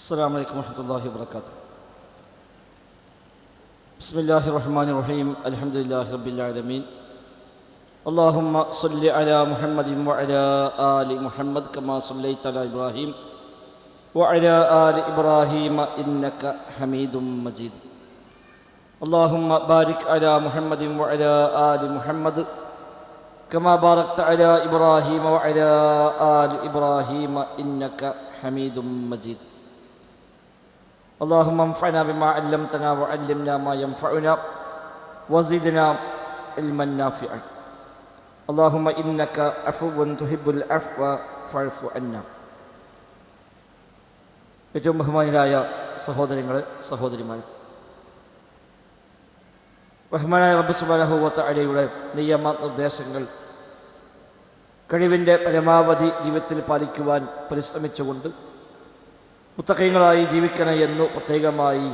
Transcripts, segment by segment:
السلام عليكم ورحمة الله وبركاته. بسم الله الرحمن الرحيم. الحمد لله رب العالمين. اللهم صل على محمد وعلى آل محمد كما صليت على إبراهيم وعلى آل إبراهيم إنك حميد مجيد. اللهم بارك على محمد وعلى آل محمد كما باركت على إبراهيم وعلى آل إبراهيم إنك حميد مجيد. اللهم انفعنا بما علمتنا وعلمنا ما ينفعنا وزدنا علما نافعا. اللهم إنك عفو تحب العفو فاعف عنا. ഏറ്റവും ബഹുമാനരായ സഹോദരങ്ങളെ, സഹോദരിമാരെ, റഹ്മാനായ റബ്ബ് സുബ്ഹാനഹു വ തആലയുടെ നിയമനിർദ്ദേശങ്ങൾ കഴിവിൻ്റെ പരമാവധി ജീവിതത്തിൽ പാലിക്കുവാൻ പരിശ്രമിച്ചുകൊണ്ട് മുത്തഖീങ്ങളായി ജീവിക്കണേ എന്ന് പ്രത്യേകമായി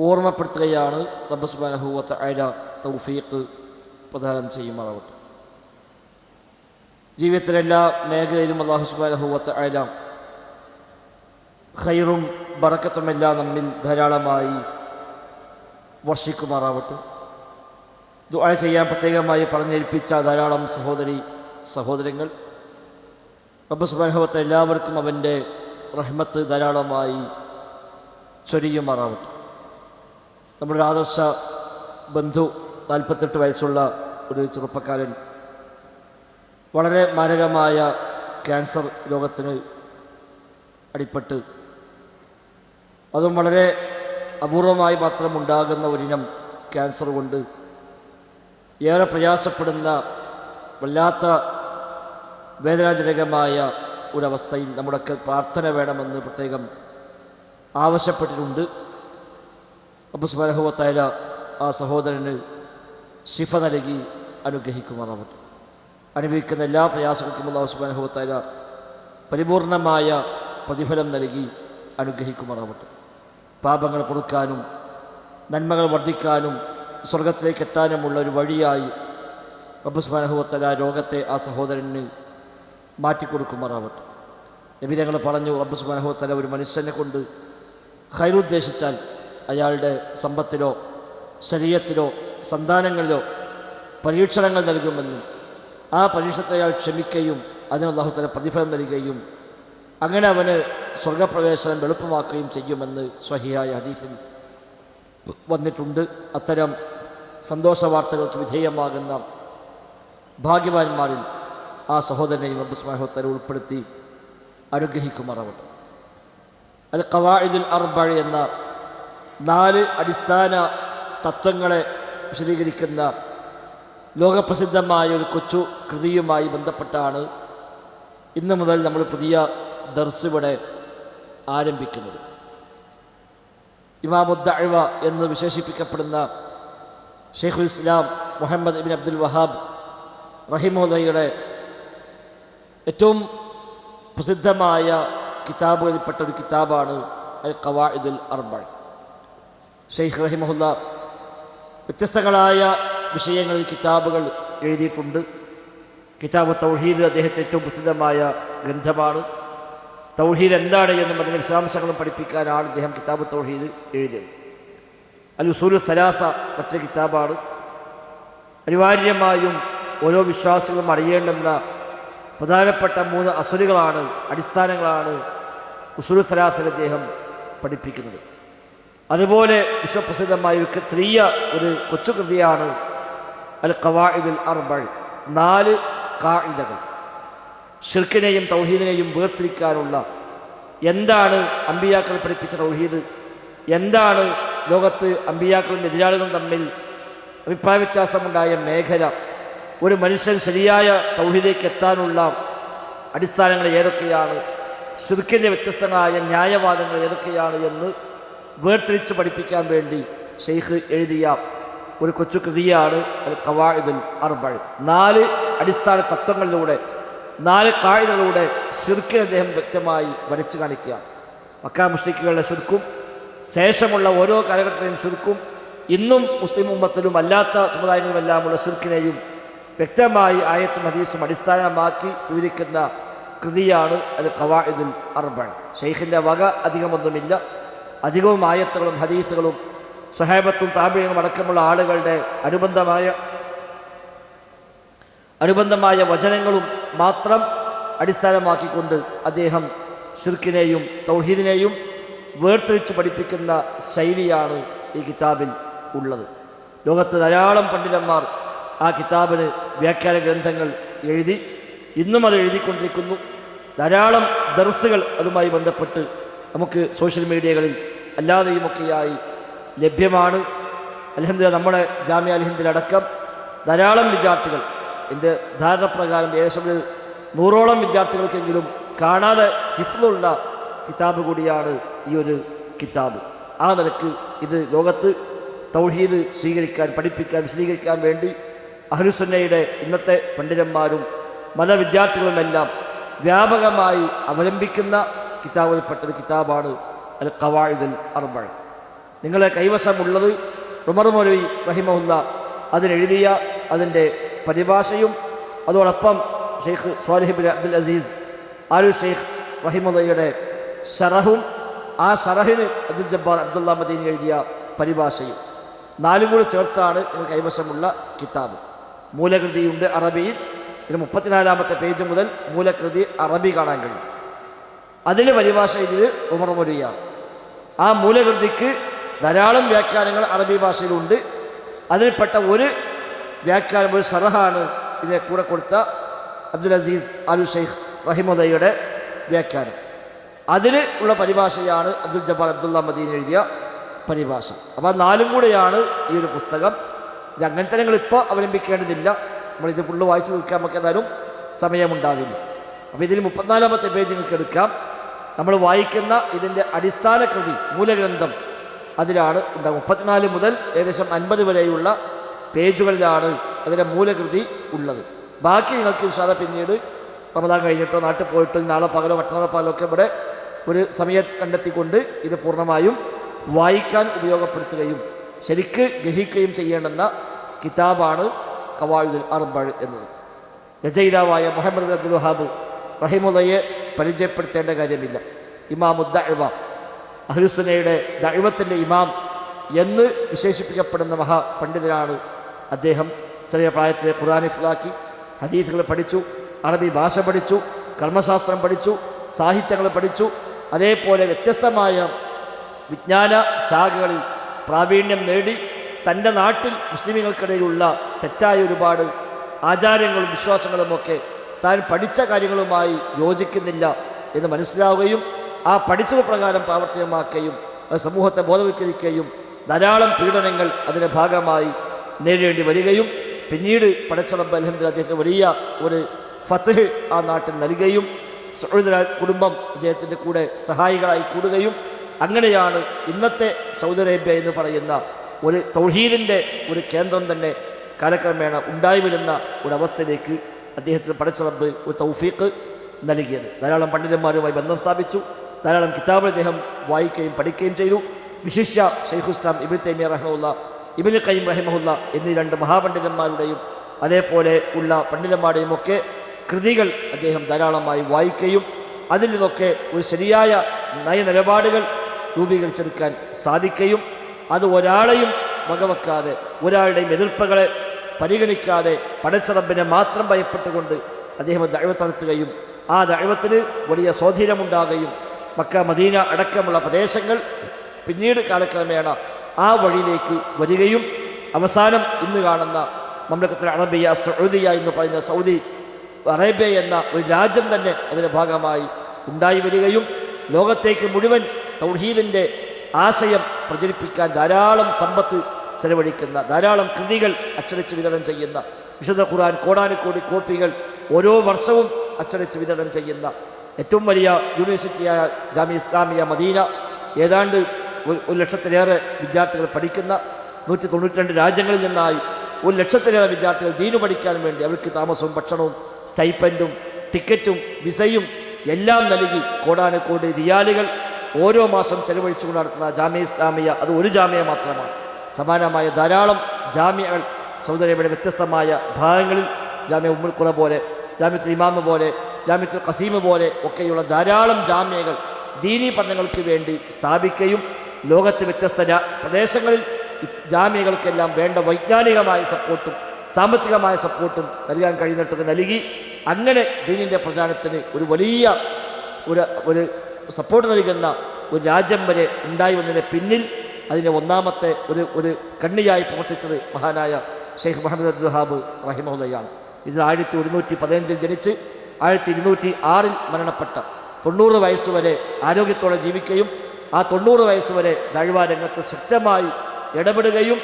ഓർമ്മപ്പെടുത്തുകയാണ് റബ്ബ് സുബ്ഹാനഹു വ തആല തൗഫീഖ് പ്രദാനം ചെയ്യുമാറാവട്ടെ. ജീവിതത്തിലെ എല്ലാ മേഖലയിലും അല്ലാഹു സുബ്ഹാനഹു വ തആല ഖൈറും ബറക്കത്തുമെല്ലാം നമ്മിൽ ധാരാളമായി വർഷിക്കുമാറാവട്ടെ. ദുആ ചെയ്യാൻ പ്രത്യേകമായി പറഞ്ഞേൽപ്പിച്ച ധാരാളം സഹോദരങ്ങൾ റബ്ബ് സുബ്ഹാനഹു വ തആല എല്ലാവർക്കും അവൻ്റെ റഹ്മത്ത് ധാരാളമായി ചൊരിയുമാറാവട്ടെ. നമ്മുടെ ആദർശ ബന്ധു 48 വയസ്സുള്ള ഒരു ചെറുപ്പക്കാരൻ വളരെ മാരകമായ ക്യാൻസർ രോഗത്തിന് അടിപ്പെട്ട്, അതും വളരെ അപൂർവമായി മാത്രം ഉണ്ടാകുന്ന ഒരിനം ക്യാൻസർ കൊണ്ട് ഏറെ പ്രയാസപ്പെടുന്ന വല്ലാത്ത വേദനാജനകമായ ഒരവസ്ഥയിൽ നമ്മുടെയൊക്കെ പ്രാർത്ഥന വേണമെന്ന് പ്രത്യേകം ആവശ്യപ്പെട്ടിട്ടുണ്ട്. റബ്ബ് സുബ്ഹാനഹു വ തആല ആ സഹോദരന് ശിഫ നൽകി അനുഗ്രഹിക്കുമാറാവട്ടെ. അനുഭവിക്കുന്ന എല്ലാ പ്രയാസങ്ങൾക്കും അല്ലാഹു സുബ്ഹാനഹു വ തആല പരിപൂർണമായ പ്രതിഫലം നൽകി അനുഗ്രഹിക്കുമാറാവട്ടെ. പാപങ്ങൾ പൊറുക്കാനും നന്മകൾ വർദ്ധിക്കാനും സ്വർഗത്തിലേക്ക് എത്താനുമുള്ള ഒരു വഴിയായി റബ്ബ് സുബ്ഹാനഹു വ തആല രോഗത്തെ ആ സഹോദരന് മാറ്റിക്കൊടുക്കുമാറാവട്ടെ. നബി തങ്ങൾ പറഞ്ഞു, റബ്ബ് സുബ്ഹാനഹു വ തആല ഒരു മനുഷ്യനെ കൊണ്ട് ഖൈറുദ്ദേശിച്ചാൽ അയാളുടെ സമ്പത്തിലോ ശരീരത്തിലോ സന്താനങ്ങളിലോ പരീക്ഷണങ്ങൾ നൽകുമെന്നും ആ പരീക്ഷണത്തെ അയാൾ ക്ഷമിക്കുകയും അതിന് അല്ലാഹു തആല പ്രതിഫലം നൽകുകയും അങ്ങനെ അവന് സ്വർഗപ്രവേശനം എളുപ്പമാക്കുകയും ചെയ്യുമെന്ന് സ്വഹീഹായ ഹദീസിൽ വന്നിട്ടുണ്ട്. അത്തരം സന്തോഷ വാർത്തകൾക്ക് വിധേയമാകുന്ന ഭാഗ്യവാന്മാരിൽ ആ സഹോദരനെയും റബ്ബ് സുബ്ഹാനഹു വ തആല ഉൾപ്പെടുത്തി അനുഗ്രഹിക്കുമാറാവട്ടെ. അൽ ഖവാഇദുൽ അർബഅ എന്ന 4 അടിസ്ഥാന തത്വങ്ങളെ വിശദീകരിക്കുന്ന ലോകപ്രസിദ്ധമായ ഒരു കൊച്ചു കൃതിയുമായി ബന്ധപ്പെട്ടാണ് ഇന്നു മുതൽ നമ്മൾ പുതിയ ദർസ് ഇവിടെ ആരംഭിക്കുന്നത്. ഇമാമുദ്ദഅവ എന്ന് വിശേഷിപ്പിക്കപ്പെടുന്ന ഷെയ്ഖുൽ ഇസ്ലാം മുഹമ്മദ് ഇബ്നു അബ്ദുൽ വഹാബ് റഹിമഹുള്ളയുടെ ഏറ്റവും പ്രസിദ്ധമായ കിതാബുകളിൽപ്പെട്ട ഒരു കിതാബാണ് അൽ ഖവാഇദുൽ അർബഅ. ഷെയ്ഖ് റഹിമഹുല്ല വ്യത്യസ്തങ്ങളായ വിഷയങ്ങളിൽ കിതാബുകൾ എഴുതിയിട്ടുണ്ട്. കിതാബ് തൗഹീദ് അദ്ദേഹത്തെ ഏറ്റവും പ്രസിദ്ധമായ ഗ്രന്ഥമാണ്. തൗഹീദ് എന്താണ് എന്നും അതിൻ്റെ വിശദാംശങ്ങളും പഠിപ്പിക്കാനാണ് അദ്ദേഹം കിതാബ് തൗഹീദ് എഴുതിയത്. അൽ ഉസൂലു സലാസ മറ്റൊരു കിതാബാണ്. അനിവാര്യമായും ഓരോ വിശ്വാസികളും അറിയേണ്ടുന്ന പ്രധാനപ്പെട്ട 3 അസുലുകളാണ്, അടിസ്ഥാനങ്ങളാണ് ഉസൂലു സലാസയിൽ അദ്ദേഹം പഠിപ്പിക്കുന്നത്. അതുപോലെ വിശ്വപ്രസിദ്ധമായ ഒരു ചെറിയ ഒരു കൊച്ചുകൃതിയാണ് അൽ ഖവാഇദുൽ അർബഅ. 4 ഖാഇദകൾ, ശിർക്കിനെയും തൗഹീദിനെയും വേർതിരിക്കാനുള്ള, എന്താണ് അമ്പിയാക്കൾ പഠിപ്പിച്ച തൗഹീദ്, എന്താണ് ലോകത്ത് അമ്പിയാക്കളും എതിരാളികളും തമ്മിൽ അഭിപ്രായ വ്യത്യാസമുണ്ടായ മേഖല, ഒരു മനുഷ്യൻ ശരിയായ തൗഹീദിലേക്ക് എത്താനുള്ള അടിസ്ഥാനങ്ങൾ ഏതൊക്കെയാണ്, ശിർക്കിൻ്റെ വ്യത്യസ്തങ്ങളായ ന്യായവാദങ്ങൾ ഏതൊക്കെയാണ് എന്ന് വേർതിരിച്ച് പഠിപ്പിക്കാൻ വേണ്ടി ഷെയ്ഖ് എഴുതിയ ഒരു കൊച്ചു കൃതിയാണ് അൽ ഖവാഇദുൽ അർബഅ. 4 അടിസ്ഥാന തത്വങ്ങളിലൂടെ, 4 ഖാഇദകളിലൂടെ ശിർക്കിനെ അദ്ദേഹം വ്യക്തമായി വരച്ചു കാണിക്കുകയാണ്. മക്കാ മുശ്രിക്കുകളുടെ ശിർക്കും ശേഷമുള്ള ഓരോ കാലഘട്ടത്തിലെയും ശിർക്കും ഇന്നും മുസ്ലിം ഉമ്മത്തിലും അല്ലാത്ത സമുദായങ്ങളിലുമെല്ലാമുള്ള ശിർക്കിനെയും വ്യക്തമായി ആയത്തും ഹദീസും അടിസ്ഥാനമാക്കി വിവരിക്കുന്ന കൃതിയാണ് അൽ ഖവാഇദുൽ അർബഅ. ഷെയ്ഖിൻ്റെ വക അധികമൊന്നുമില്ല. അധികവും ആയത്തുകളും ഹദീസുകളും സ്വഹാബത്തും താബിഈനും അടക്കമുള്ള ആളുകളുടെ അനുബന്ധമായ വചനങ്ങളും മാത്രം അടിസ്ഥാനമാക്കിക്കൊണ്ട് അദ്ദേഹം ശിർക്കിനെയും തൗഹീദിനെയും വേർതിരിച്ച് പഠിപ്പിക്കുന്ന ശൈലിയാണ് ഈ കിതാബിൽ ഉള്ളത്. ലോകത്ത് ധാരാളം പണ്ഡിതന്മാർ ആ കിതാബിന് വ്യാഖ്യാന ഗ്രന്ഥങ്ങൾ എഴുതി, ഇന്നും അത് എഴുതിക്കൊണ്ടിരിക്കുന്നു. ധാരാളം ദർസുകൾ അതുമായി ബന്ധപ്പെട്ട് നമുക്ക് സോഷ്യൽ മീഡിയകളിൽ അല്ലാതെയുമൊക്കെയായി ലഭ്യമാണ്. അൽഹംദുലില്ലാഹ് നമ്മുടെ ജാമിഅ അൽ ഹിന്ദിലടക്കം ധാരാളം വിദ്യാർത്ഥികൾ, എൻ്റെ ധാരണപ്രകാരം ഏകദേശം 100ഓളം വിദ്യാർത്ഥികൾക്കെങ്കിലും കാണാതെ ഹിഫ്ളുള്ള കിതാബ് കൂടിയാണ് ഈ ഒരു കിതാബ്. ആ നിലക്ക് ഇത് ലോകത്ത് തൗഹീദ് സ്വീകരിക്കാൻ, പഠിപ്പിക്കാൻ, വിശദീകരിക്കാൻ വേണ്ടി അഹ്ലുസുന്നയുടെ ഇന്നത്തെ പണ്ഡിതന്മാരും മതവിദ്യാർത്ഥികളുമെല്ലാം വ്യാപകമായി അവലംബിക്കുന്ന കിതാബിൽപ്പെട്ടൊരു കിതാബാണ് അൽ ഖവാഇദുൽ അർബഅ. നിങ്ങളെ കൈവശമുള്ളത് ഉമർ മൗലവി റഹിമഹുല്ല അതിനെഴുതിയ അതിൻ്റെ പരിഭാഷയും അതോടൊപ്പം ഷെയ്ഖ് സ്വാലിഹ് ബിൻ അബ്ദുൽ അസീസ് ആലു ഷെയ്ഖ് റഹിമഹുല്ലയുടെ ശറഹും ആ ശറഹിന് അബ്ദുൽ ജബ്ബാർ അബ്ദുള്ള മദീനി എഴുതിയ പരിഭാഷയും 4 കൂടി ചേർത്താണ് നിങ്ങൾ കൈവശമുള്ള കിതാബ്. മൂലകൃതിയുണ്ട് അറബിയിൽ. ഇതിന് 34-ാമത്തെ പേജ് മുതൽ മൂലകൃതി അറബി കാണാൻ കഴിയും. അതിന് പരിഭാഷ ഇതിൽ ഉമർ മൗലവിയാണ്. ആ മൂലകൃതിക്ക് ധാരാളം വ്യാഖ്യാനങ്ങൾ അറബി ഭാഷയിലുണ്ട്. അതിൽപ്പെട്ട ഒരു വ്യാഖ്യാനം, ഒരു ശറഹാണ് ഇതിനെ കൂടെ കൊടുത്ത അബ്ദുൽ അസീസ് ആലു ഷെയ്ഖ് റഹിമഹുല്ലയുടെ വ്യാഖ്യാനം. അതിന് ഉള്ള പരിഭാഷയാണ് അബ്ദുൽ ജബ്ബാർ അബ്ദുള്ള മദീനി എഴുതിയ പരിഭാഷ. അപ്പോൾ 4 കൂടെയാണ് ഈ ഒരു പുസ്തകം. ഇത് അങ്ങനത്തെ ഞങ്ങളിപ്പോൾ അവലംബിക്കേണ്ടതില്ല. നമ്മളിത് ഫുള്ള് വായിച്ച് നിൽക്കാൻ നമുക്ക് ഏതായാലും സമയമുണ്ടാവില്ല. അപ്പോൾ ഇതിൽ 34-ാമത്തെ പേജ് നിങ്ങൾക്ക് എടുക്കാം. നമ്മൾ വായിക്കുന്ന ഇതിൻ്റെ അടിസ്ഥാന കൃതി മൂലഗ്രന്ഥം അതിലാണ് ഉണ്ടാകും. 34 മുതൽ ഏകദേശം 50 വരെയുള്ള പേജുകളിലാണ് അതിൻ്റെ മൂലകൃതി ഉള്ളത്. ബാക്കി നിങ്ങൾക്ക് ഇൻഷാ അല്ലാഹ് പിന്നീട് റമദാൻ കഴിഞ്ഞിട്ടോ നാട്ടിൽ പോയിട്ടോ നാളെ പകലോ മറ്റന്നാളെ പകലോ ഒക്കെ ഇവിടെ ഒരു സമയം കണ്ടെത്തിക്കൊണ്ട് ഇത് പൂർണ്ണമായും വായിക്കാൻ ഉപയോഗപ്പെടുത്തുകയും ശരിക്ക് ഗ്രഹിക്കുകയും ചെയ്യേണ്ടുന്ന കിതാബാണ് ഖവാഇദുൽ അർബഅ എന്നത്. രചയിതാവായ മുഹമ്മദ് ബിൻ അബ്ദുൽ വഹാബ് റഹിമഹുല്ലയെ പരിചയപ്പെടുത്തേണ്ട കാര്യമില്ല. ഇമാമുദ് ദഅവ, അഹ്ലുസുന്നയുടെ ദഅവത്തിൻ്റെ ഇമാം എന്ന് വിശേഷിപ്പിക്കപ്പെടുന്ന മഹാപണ്ഡിതനാണ് അദ്ദേഹം. ചെറിയ പ്രായത്തിലെ ഖുർആൻ ഹിഫ്ളാക്കി, ഹദീസുകൾ പഠിച്ചു, അറബി ഭാഷ പഠിച്ചു, കർമ്മശാസ്ത്രം പഠിച്ചു, സാഹിത്യങ്ങൾ പഠിച്ചു. അതേപോലെ വ്യത്യസ്തമായ വിജ്ഞാന ശാഖകളിൽ പ്രാവീണ്യം നേടി തൻ്റെ നാട്ടിൽ മുസ്ലിമുകൾക്കിടയിലുള്ള തെറ്റായ ഒരുപാട് ആചാരങ്ങളും വിശ്വാസങ്ങളുമൊക്കെ താൻ പഠിച്ച കാര്യങ്ങളുമായി യോജിക്കുന്നില്ല എന്ന് മനസ്സിലാവുകയും ആ പഠിച്ചത് പ്രകാരം പ്രാവർത്തികമാക്കുകയും അത് സമൂഹത്തെ ബോധവൽക്കരിക്കുകയും ധാരാളം പീഡനങ്ങൾ അതിൻ്റെ ഭാഗമായി നേരിടേണ്ടി വരികയും പിന്നീട് പടച്ച റബ്ബ് അൽഹംദുലില്ലാഹ് അദ്ദേഹത്തിന് വലിയ ഒരു ഫത്ഹ് ആ നാട്ടിൽ നൽകുകയും സൗദി കുടുംബം അദ്ദേഹത്തിൻ്റെ കൂടെ സഹായികളായി കൂടുകയും അങ്ങനെയാണ് ഇന്നത്തെ സൗദി അറേബ്യ എന്ന് പറയുന്ന ഒരു തൗഹീദിൻ്റെ ഒരു കേന്ദ്രം തന്നെ കാലക്രമേണ ഉണ്ടായി വരുന്ന ഒരവസ്ഥയിലേക്ക് അദ്ദേഹത്തിന് പടച്ച റബ്ബ് ഒരു തൗഫീഖ് നൽകിയത്. ധാരാളം പണ്ഡിതന്മാരുമായി ബന്ധം സ്ഥാപിച്ചു. ധാരാളം കിതാബുകൾ അദ്ദേഹം വായിക്കുകയും പഠിക്കുകയും ചെയ്തു. വിശിഷ്യ ഷെയ്ഖുൽ ഇസ്ലാം ഇബ്നു തൈമിയ്യ റഹിമഹുല്ലാ, ഇബ്നു ഖയ്യിം റഹിമഹുല്ലാ എന്നീ 2 മഹാപണ്ഡിതന്മാരുടെയും അതേപോലെ ഉള്ള പണ്ഡിതന്മാരുടെയും ഒക്കെ കൃതികൾ അദ്ദേഹം ധാരാളമായി വായിക്കുകയും അതിൽ നിന്നൊക്കെ ഒരു ശരിയായ നയനിലപാടുകൾ രൂപീകരിച്ചെടുക്കാൻ സാധിക്കുകയും അത് ഒരാളെയും വകവെക്കാതെ ഒരാളുടെയും എതിർപ്പുകളെ പരിഗണിക്കാതെ പടച്ച റബ്ബിനെ മാത്രം ഭയപ്പെട്ടുകൊണ്ട് അദ്ദേഹം ദഅവത്ത് നടത്തുകയും ആ ദഅവത്തിന് വലിയ സ്വാധീനമുണ്ടാകുകയും മക്ക മദീന അടക്കമുള്ള പ്രദേശങ്ങൾ പിന്നീട് കാലക്രമേണ ആ വഴിയിലേക്ക് വരികയും അവസാനം ഇന്ന് കാണുന്ന മംലക്കത്തുൽ അറബിയ സൗദിയ എന്ന് പറയുന്ന സൗദി അറേബ്യ എന്ന ഒരു രാജ്യം തന്നെ അതിൻ്റെ ഭാഗമായി ഉണ്ടായി വരികയും ലോകത്തേക്ക് മുഴുവൻ തൗഹീദിൻ്റെ ആശയം പ്രചരിപ്പിക്കാൻ ധാരാളം സമ്പത്ത് ചെലവഴിക്കുന്ന, ധാരാളം കൃതികൾ അച്ചടിച്ച് വിതരണം ചെയ്യുന്ന, വിശുദ്ധ ഖുർആൻ കോടാനുകോടി കോപ്പികൾ ഓരോ വർഷവും അച്ചടിച്ച് വിതരണം ചെയ്യുന്ന ഏറ്റവും വലിയ യൂണിവേഴ്സിറ്റിയായ ജാമിഅ ഇസ്ലാമിയ മദീന, ഏതാണ്ട് 1,00,000-ലേറെ വിദ്യാർത്ഥികൾ പഠിക്കുന്ന 192 രാജ്യങ്ങളിൽ നിന്നായി 1,00,000-ലേറെ വിദ്യാർത്ഥികൾ ദീനു പഠിക്കാൻ വേണ്ടി അവർക്ക് താമസവും ഭക്ഷണവും സ്റ്റൈപ്പൻഡും ടിക്കറ്റും വിസയും എല്ലാം നൽകി കോടാനുകോടി റിയാലുകൾ ഓരോ മാസം ചെലവഴിച്ചുകൊണ്ട് നടത്തുന്ന ജാമിഅ ഇസ്ലാമിയ അത് ഒരു ജാമിഅ മാത്രമാണ്. സമാനമായ ധാരാളം ജാമിഅകൾ സൗദി അറേബ്യയുടെ വ്യത്യസ്തമായ ഭാഗങ്ങളിൽ ജാമിഅ ഉമ്മുൽ ഖുറ പോലെ, ജാമിഅത്തുൽ ഇമാം പോലെ, ജാമിഅത്തുൽ ഖസീം പോലെ ഒക്കെയുള്ള ധാരാളം ജാമ്യകൾ ദീനീ പഠനങ്ങൾക്ക് വേണ്ടി സ്ഥാപിക്കുകയും ലോകത്തെ വ്യത്യസ്ത പ്രദേശങ്ങളിൽ ജാമ്യകൾക്കെല്ലാം വേണ്ട വൈജ്ഞാനികമായ സപ്പോർട്ടും സാമ്പത്തികമായ സപ്പോർട്ടും നൽകാൻ കഴിയുന്നിടത്തൊക്കെ നൽകി അങ്ങനെ ദീനിൻ്റെ പ്രചാരണത്തിന് ഒരു വലിയ ഒരു സപ്പോർട്ട് നൽകുന്ന ഒരു രാജ്യം വരെ ഉണ്ടായി വന്നതിന് പിന്നിൽ അതിൻ്റെ ഒന്നാമത്തെ ഒരു കണ്ണിയായി പ്രവർത്തിച്ചത് മഹാനായ ഷെയ്ഖ് മുഹമ്മദ് അബ്ദുൽ വഹാബ് റഹിമഹുള്ളയാണ്. ഇത് 1115 ജനിച്ച് 1206 മരണപ്പെട്ട 90 വയസ്സുവരെ ആരോഗ്യത്തോടെ ജീവിക്കുകയും ആ 90 വയസ്സുവരെ ദഅ്വാ രംഗത്ത് ശക്തമായി ഇടപെടുകയും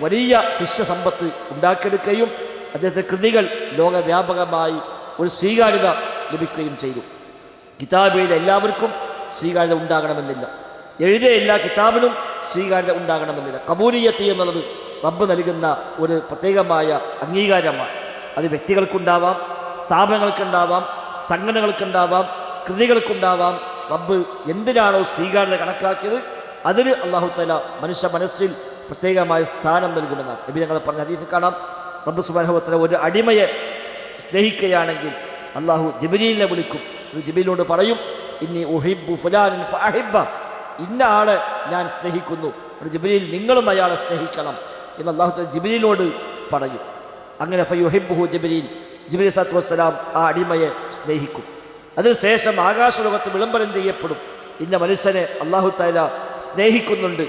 വലിയ ശിഷ്യസമ്പത്ത് ഉണ്ടാക്കിയെടുക്കുകയും അദ്ദേഹത്തിൻ്റെ കൃതികൾ ലോകവ്യാപകമായി ഒരു സ്വീകാര്യത ലഭിക്കുകയും ചെയ്തു. കിതാബ് എഴുതിയ എല്ലാവർക്കും സ്വീകാര്യത ഉണ്ടാകണമെന്നില്ല, എഴുതിയ എല്ലാ കിതാബിനും സ്വീകാര്യത ഉണ്ടാകണമെന്നില്ല. കബൂലിയത്ത് എന്നുള്ളത് റബ്ബ് നൽകുന്ന ഒരു പ്രത്യേകമായ അംഗീകാരമാണ്. അത് വ്യക്തികൾക്കുണ്ടാവാം, സ്ഥാപനങ്ങൾക്കുണ്ടാവാം, സംഘടനകൾക്കുണ്ടാവാം, കൃതികൾക്കുണ്ടാവാം. റബ്ബ് എന്തിനാണോ സ്വീകാര്യത കണക്കാക്കിയത് അതിന് അല്ലാഹു തആല മനുഷ്യ മനസ്സിൽ പ്രത്യേകമായ സ്ഥാനം നൽകുമെന്നാണ് നബി ഞങ്ങൾ പറഞ്ഞ ഹദീസിൽ കാണാം. റബ്ബ് സുബ്ഹാനഹു വ തആല ഒരു അടിമയെ സ്നേഹിക്കുകയാണെങ്കിൽ അള്ളാഹു ജിബ്രീലിനെ വിളിക്കും. ജിബ്രീലിനോട് പറയും, ഇന്നി ഉഹിബ്ബു ഫുലാനൻ ഫഅഹിബ്ബ, ഇന്ന ആളെ ഞാൻ സ്നേഹിക്കുന്നു, ജിബ്രീൽ നിങ്ങളും അയാളെ സ്നേഹിക്കണം എന്ന് അള്ളാഹു തആല ജിബ്രീലിനോട് പറയും. അങ്ങനെ ഫയുഹിബ്ബുഹു ജിബ്രീൽ, ജിബ്രീൽ സ്വല്ലല്ലാഹു അലൈഹി വസല്ലം ആ അടിമയെ സ്നേഹിക്കും. അതിനുശേഷം ആകാശലോകത്ത് വിളംബരം ചെയ്യപ്പെടും, ഇന്ന മനുഷ്യനെ അള്ളാഹു തആല സ്നേഹിക്കുന്നുണ്ട്,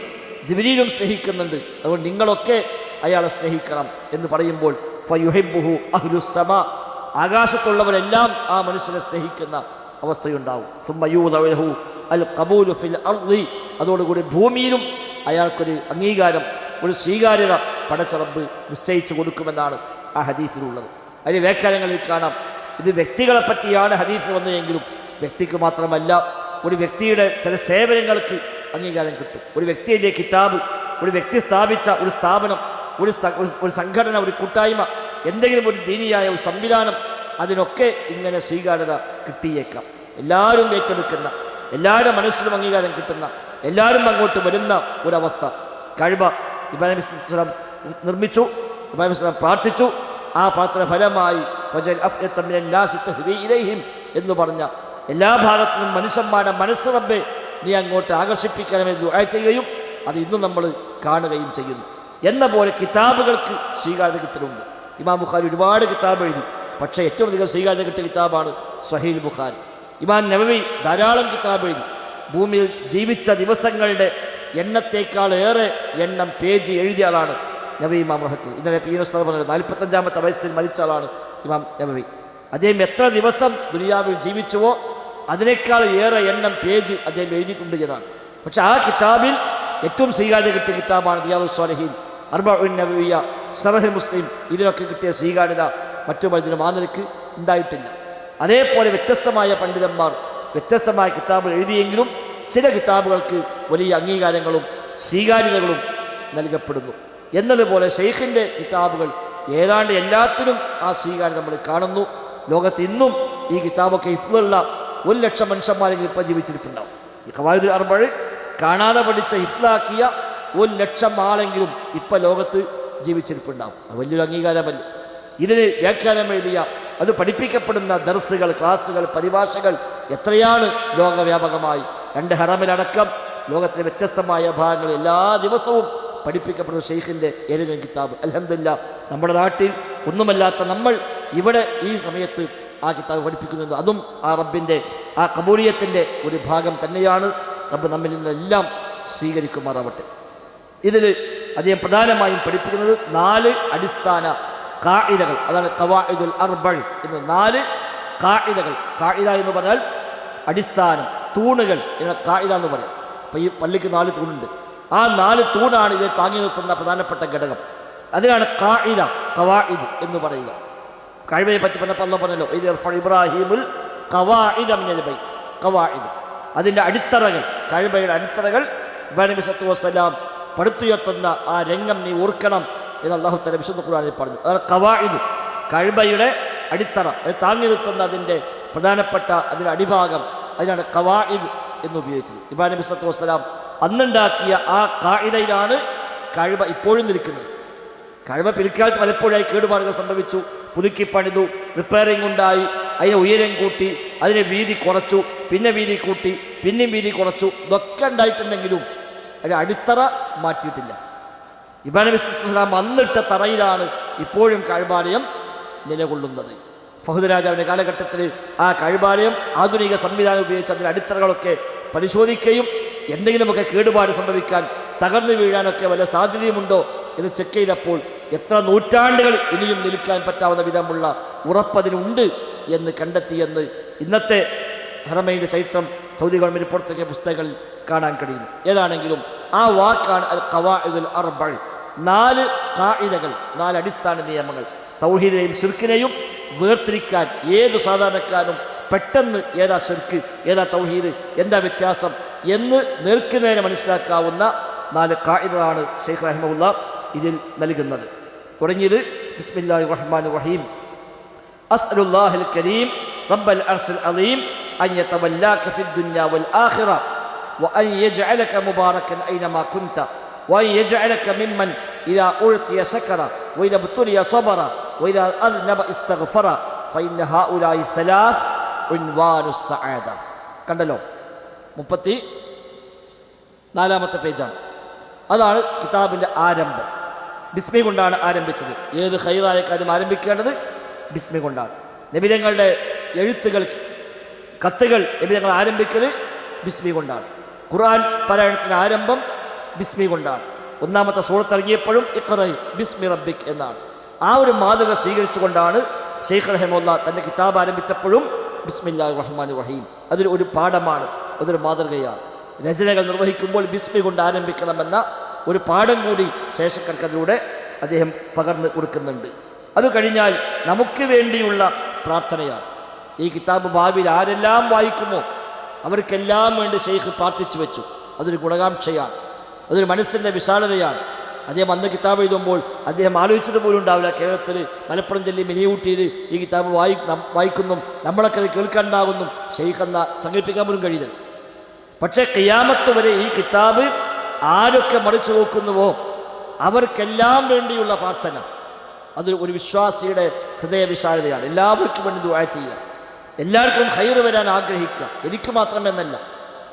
ജിബ്രീലും സ്നേഹിക്കുന്നുണ്ട്, അതുകൊണ്ട് നിങ്ങളൊക്കെ അയാളെ സ്നേഹിക്കണം എന്ന് പറയുമ്പോൾ ഫയുഹിബ്ബുഹു അഹ്ലുസ് സമാ, ആകാശത്തുള്ളവരെല്ലാം ആ മനുഷ്യനെ സ്നേഹിക്കുന്ന അവസ്ഥയുണ്ടാവും. സുമ്മ യൂദഉ അൽ ഖബൂലു ഫിൽ അർളി, അതോടുകൂടി ഭൂമിയിലും അയാൾക്കൊരു അംഗീകാരം, ഒരു സ്വീകാര്യത പടച്ച റബ്ബ് നിശ്ചയിച്ചു കൊടുക്കുമെന്നാണ് ആ ഹദീസിലുള്ളത്. അതിന് വ്യാഖ്യാനങ്ങളിൽ കാണാം, ഇത് വ്യക്തികളെ പറ്റിയാണ് ഹദീസ് വന്നതെങ്കിലും വ്യക്തിക്ക് മാത്രമല്ല, ഒരു വ്യക്തിയുടെ ചില സേവനങ്ങൾക്ക് അംഗീകാരം കിട്ടും. ഒരു വ്യക്തിയുടെ കിതാബ്, ഒരു വ്യക്തി സ്ഥാപിച്ച ഒരു സ്ഥാപനം, ഒരു സംഘടന, ഒരു കൂട്ടായ്മ, എന്തെങ്കിലും ഒരു ദീനിയായ ഒരു സംവിധാനം, അതിനൊക്കെ ഇങ്ങനെ സ്വീകാര്യത കിട്ടിയേക്കാം. എല്ലാവരും ഏറ്റെടുക്കുന്ന, എല്ലാവരുടെ മനസ്സിലും അംഗീകാരം കിട്ടുന്ന, എല്ലാവരും അങ്ങോട്ട് വരുന്ന ഒരവസ്ഥ. കഅബ ഇബ്രാഹിം നബി സ്വല്ലല്ലാഹു അലൈഹി വസല്ലം നിർമ്മിച്ചു, ഇബ്രാഹിം നബി സ്വല്ലല്ലാഹു പ്രാർത്ഥിച്ചു, ആ പ്രാർത്ഥന ഫലമായി ഫജൽ അഫ്യത മിനൻ നാസി തഹ്വി ഇലൈഹിം എന്ന് പറഞ്ഞ എല്ലാ ഭാഗത്തുനിന്നും മനുഷ്യന്മാരുടെ മനസ്സ് റബ്ബേ നീ അങ്ങോട്ട് ആകർഷിപ്പിക്കണമെന്ന് ദുആ ചെയ്യുകയും അത് ഇന്നും നമ്മൾ കാണുകയും ചെയ്യുന്നു. എന്ന പോലെ കിതാബുകൾക്ക് സ്വീകാര്യത കിട്ടലുണ്ട്. ഇമാം ബുഖാരി ഒരുപാട് കിതാബ് എഴുതി, പക്ഷേ ഏറ്റവും അധികം സ്വീകാര്യത കിട്ടിയ കിതാബാണ് സ്വഹീഹ് ബുഖാരി. ഇമാം നവവി ധാരാളം കിതാബ് എഴുതി. ഭൂമിയിൽ ജീവിച്ച ദിവസങ്ങളുടെ എണ്ണത്തേക്കാൾ ഏറെ എണ്ണം പേജ് എഴുതിയ ആളാണ് നവവി ഇമാം റഹ്മത്തുള്ളാഹി. ഇന്നലെ പി ഉസ്താദ് പറഞ്ഞത് 45-ാമത്തെ വയസ്സിൽ മരിച്ച ആളാണ് ഇമാം നവവി. അദ്ദേഹം എത്ര ദിവസം ദുനിയാവിൽ ജീവിച്ചുവോ അതിനേക്കാൾ ഏറെ എണ്ണം പേജ് അദ്ദേഹം എഴുതിക്കൊണ്ട് ചെയ്തതാണ്. പക്ഷെ ആ കിതാബിൽ ഏറ്റവും സ്വീകാര്യത കിട്ടിയ കിതാബാണ് റിയാദുസ് സ്വാലിഹീൻ, അർബഈൻ നബവിയ്യ, സറഹ് മുസ്ലിം. ഇതിനൊക്കെ കിട്ടിയ സ്വീകാര്യത മറ്റു പലതിനും ആ നിലക്ക് ഉണ്ടായിട്ടില്ല. അതേപോലെ വ്യത്യസ്തമായ പണ്ഡിതന്മാർ വ്യത്യസ്തമായ കിതാബുകൾ എഴുതിയെങ്കിലും ചില കിതാബുകൾക്ക് വലിയ അംഗീകാരങ്ങളും സ്വീകാര്യതകളും നൽകപ്പെടുന്നു. എന്നതുപോലെ ഷെയ്ഖിൻ്റെ കിതാബുകൾ ഏതാണ്ട് എല്ലാത്തിനും ആ സ്വീകാര്യത നമ്മൾ കാണുന്നു. ലോകത്ത് ഇന്നും ഈ കിതാബൊക്കെ ഹിഫ്ളുള്ള 1,00,000 മനുഷ്യന്മാരെങ്കിലും ഇപ്പം ജീവിച്ചിരിപ്പുണ്ടാവും. ഈ ഖവായിദുൽ അർബഅ കാണാതെ പഠിച്ച ഹിഫ്ലാക്കിയ 1,00,000 ആളെങ്കിലും ഇപ്പം ലോകത്ത് ജീവിച്ചിരിപ്പുണ്ടാവും. അത് വലിയൊരു അംഗീകാരമല്ല. ഇതിന് വ്യാഖ്യാനം എഴുതിയ, അത് പഠിപ്പിക്കപ്പെടുന്ന ദർസുകൾ, ക്ലാസുകൾ, പരിഭാഷകൾ എത്രയാണ് ലോകവ്യാപകമായി. 2 ഹറമിലടക്കം ലോകത്തിലെ വ്യത്യസ്തമായ ഭാഗങ്ങൾ എല്ലാ ദിവസവും പഠിപ്പിക്കപ്പെടുന്ന ഷെയ്ഖിൻ്റെ ഏതെങ്കിലും കിതാബ്. അൽഹംദുലില്ലാഹ് നമ്മുടെ നാട്ടിൽ ഒന്നുമല്ലാത്ത നമ്മൾ ഇവിടെ ഈ സമയത്ത് ആ കിതാബ് പഠിപ്പിക്കുന്നുണ്ട്. അതും ആ റബ്ബിൻ്റെ ആ കബൂലിയത്തിൻ്റെ ഒരു ഭാഗം തന്നെയാണ്. റബ്ബ് നമ്മിൽ നിന്നെല്ലാം സ്വീകരിക്കുമാറാവട്ടെ. ഇതിൽ അദ്ദേഹം പ്രധാനമായും പഠിപ്പിക്കുന്നത് 4 അടിസ്ഥാന ഖാഇദകൾ, അതാണ് ഖവാഇദുൽ അർബഅ എന്ന് 4 ഖാഇദകൾ. ഖാഇദ എന്ന് പറഞ്ഞാൽ അടിസ്ഥാനം, തൂണുകൾ എന്ന ഖാഇദ എന്ന് പറയാം. അപ്പോൾ ഈ പള്ളിക്ക് 4 തൂണുണ്ട്. ആ 4 തൂണാണ് ഇത് താങ്ങി നിർത്തുന്ന പ്രധാനപ്പെട്ട ഘടകം. അതിനാണ് ഖാഇദ, ഖവാഇദ് എന്ന് പറയുക. കഅബയെ പറ്റി പറഞ്ഞപ്പോൾ അല്ലാഹു പറഞ്ഞല്ലോ, ഇത് ഇർഫഅ ഇബ്രാഹിമുൽ ഖവാഇദ മിനൽ ബൈത്ത്. ഖവാഇദ് അതിൻ്റെ അടിത്തറകൾ, കഅബയുടെ അടിത്തറകൾ. ഇബ്രാഹിം നബി സ്വല്ലല്ലാഹു അലൈഹി വസല്ലം പടുത്തുയർത്തുന്ന ആ രംഗം നീ ഓർക്കണം എന്ന് അല്ലാഹു തആല വിശുദ്ധ ഖുർആനിൽ പറഞ്ഞു. അതാണ് ഖവാഇദ്, കഅബയുടെ അടിത്തറ, അത് താങ്ങി നിർത്തുന്ന അതിൻ്റെ പ്രധാനപ്പെട്ട അതിൻ്റെ അടിഭാഗം. അതിനാണ് ഖവാഇദ് എന്ന് ഉപയോഗിച്ചത്. ഇബ്രാഹിം നബി സ്വല്ലല്ലാഹു അലൈഹി വസല്ലം അന്നുണ്ടാക്കിയ ആ ഖാഇദയിലാണ് കഅബ ഇപ്പോഴും നിൽക്കുന്നത്. കഅബ പിൽക്കാലത്ത് പലപ്പോഴായി കേടുപാടുകൾ സംഭവിച്ചു, പുതുക്കി പണിതു, റിപ്പയറിംഗ് ഉണ്ടായി, അതിനെ ഉയരം കൂട്ടി, അതിനെ വീതി കുറച്ചു, പിന്നെ വീതി കൂട്ടി, പിന്നെയും വീതി കുറച്ചു. ഇതൊക്കെ ഉണ്ടായിട്ടുണ്ടെങ്കിലും അതിന് അടിത്തറ മാറ്റിയിട്ടില്ല. ഇബ്രാഹിം നബി സ്വല്ലല്ലാഹു അന്നിട്ട തറയിലാണ് ഇപ്പോഴും കഅബാലയം നിലകൊള്ളുന്നത്. ഫഹദ് രാജാവിൻ്റെ കാലഘട്ടത്തിൽ ആ കഅബാലയം ആധുനിക സംവിധാനം ഉപയോഗിച്ച് അതിൻ്റെ അടിത്തറകളൊക്കെ പരിശോധിക്കുകയും എന്തെങ്കിലുമൊക്കെ കേടുപാട് സംഭവിക്കാൻ, തകർന്നു വീഴാനൊക്കെ വല്ല സാധ്യതയുമുണ്ടോ എന്ന് ചെക്ക് ചെയ്തപ്പോൾ എത്ര നൂറ്റാണ്ടുകൾ ഇനിയും നിൽക്കാൻ പറ്റാവുന്ന വിധമുള്ള ഉറപ്പതിനുണ്ട് എന്ന് കണ്ടെത്തിയെന്ന് ഇന്നത്തെ ഹറമൈൻ്റെ ചരിത്രം സൗദി ഗവൺമെൻറ് പുറത്തേക്ക് പുസ്തകങ്ങളിൽ കാണാൻ കഴിയുന്നു. ഏതാണെങ്കിലും ആ വാക്കാണ് അൽ ഖവാഇദുൽ അർബഅ. 4 ഖാഇദകൾ, 4 അടിസ്ഥാന നിയമങ്ങൾ. തൗഹീദിനെയും ശിർക്കിനെയും വേർതിരിക്കാൻ ഏതു സാധാരണക്കാരനും പെട്ടെന്ന് ഏതാ ശിർക്ക്, ഏതാ തൗഹീദ്, എന്താ വ്യത്യാസം എന്ന് നേർക്കുനേരെ മനസ്സിലാക്കാവുന്ന 4 ഖാഇദകളാണ് ഷെയ്ഖ് റഹിമഹുല്ലാഹ് ഇതിൽ നൽകുന്നത്. തുടങ്ങിയത് ബിസ്മില്ലാഹിർ റഹ്മാനിർ റഹീം. അസ്അലുല്ലാഹിൽ കരീം റബ്ബൽ അർശിൽ അളീം അൻ യതവല്ലാക ഫിദ് ദുനിയ വൽ ആഖിറ വഅൻ യജ്അലക മുബാറകൻ ഐനമാ കുൻത വഅൻ യജ്അലക മിമ്മൻ ഇദാ ഉഅതിയ ശകറ വഇദാ ബതുലിയ സബറ വഇദാ അദ്നബ ഇസ്തഗ്ഫറ ഫഇന്ന ഹഉലായി സലാസ് ഉൻവാനുസ് സഅദ. കണ്ടല്ലോ, 34-ാമത്തെ പേജാണ്. അതാണ് കിതാബിൻ്റെ ആരംഭം. ബിസ്മി കൊണ്ടാണ് ആരംഭിച്ചത്. ഏത് ഖൈറായ കാര്യം ആരംഭിക്കേണ്ടത് ബിസ്മി കൊണ്ടാണ്. നബിതങ്ങളുടെ എഴുത്തുകൾ, കത്തുകൾ നബിതങ്ങൾ ആരംഭിക്കൽ ബിസ്മി കൊണ്ടാണ്. ഖുർആൻ പാരായണത്തിന് ആരംഭം ബിസ്മി കൊണ്ടാണ്. 1-ാമത്തെ സൂറത്ത് ഇറങ്ങിയപ്പോഴും ഇഖ്റ ബിസ്മി റബ്ബിക് എന്നാണ്. ആ ഒരു മാതൃക സ്വീകരിച്ചുകൊണ്ടാണ് ഷെയ്ഖ് റഹിമഹുല്ലാഹ് തൻ്റെ കിതാബ് ആരംഭിച്ചപ്പോഴും ബിസ്മില്ലാഹിർ റഹ്മാനിർ റഹീം. അതൊരു പാഠമാണ്, അതൊരു മാതൃകയാണ്. രചനകൾ നിർവഹിക്കുമ്പോൾ ബിസ്മി കൊണ്ട് ആരംഭിക്കണമെന്ന ഒരു പാഠം കൂടി ശേഷക്കർക്കതിലൂടെ അദ്ദേഹം പകർന്ന് കൊടുക്കുന്നുണ്ട്. അത് കഴിഞ്ഞാൽ നമുക്ക് വേണ്ടിയുള്ള പ്രാർത്ഥനയാണ്. ഈ കിതാബ് ഭാവിയിൽ ആരെല്ലാം വായിക്കുമോ അവർക്കെല്ലാം വേണ്ടി ഷെയ്ഖ് പ്രാർത്ഥിച്ചു വെച്ചു. അതൊരു ഗുണകാംക്ഷയാണ്, അതൊരു മനസ്സിൻ്റെ വിശാലതയാണ്. അദ്ദേഹം അന്ന് കിതാബ് എഴുതുമ്പോൾ അദ്ദേഹം ആലോചിച്ചത് പോലും ഉണ്ടാവില്ല കേരളത്തിൽ മലപ്പുറം ജില്ലയിൽ മിനിയൂട്ടിയിൽ ഈ കിതാബ് വായിക്കുന്നു, നമ്മളൊക്കെ അത് കേൾക്കാനുണ്ടാകുന്നു ഷെയ്ഖ് എന്ന സങ്കല്പിക്കാൻ പോലും കഴിയുന്നത്. പക്ഷേ ഖിയാമത്ത് വരെ ഈ കിതാബ് ആരൊക്കെ മറിച്ചു നോക്കുന്നുവോ അവർക്കെല്ലാം വേണ്ടിയുള്ള പ്രാർത്ഥന, അത് ഒരു വിശ്വാസിയുടെ ഹൃദയവിശാലതയാണ്. എല്ലാവർക്കും വേണ്ടി ദുആ ചെയ്യുക, എല്ലാവർക്കും ഖൈറ് വരാൻ ആഗ്രഹിക്കുക. എനിക്ക് മാത്രമെന്നല്ല,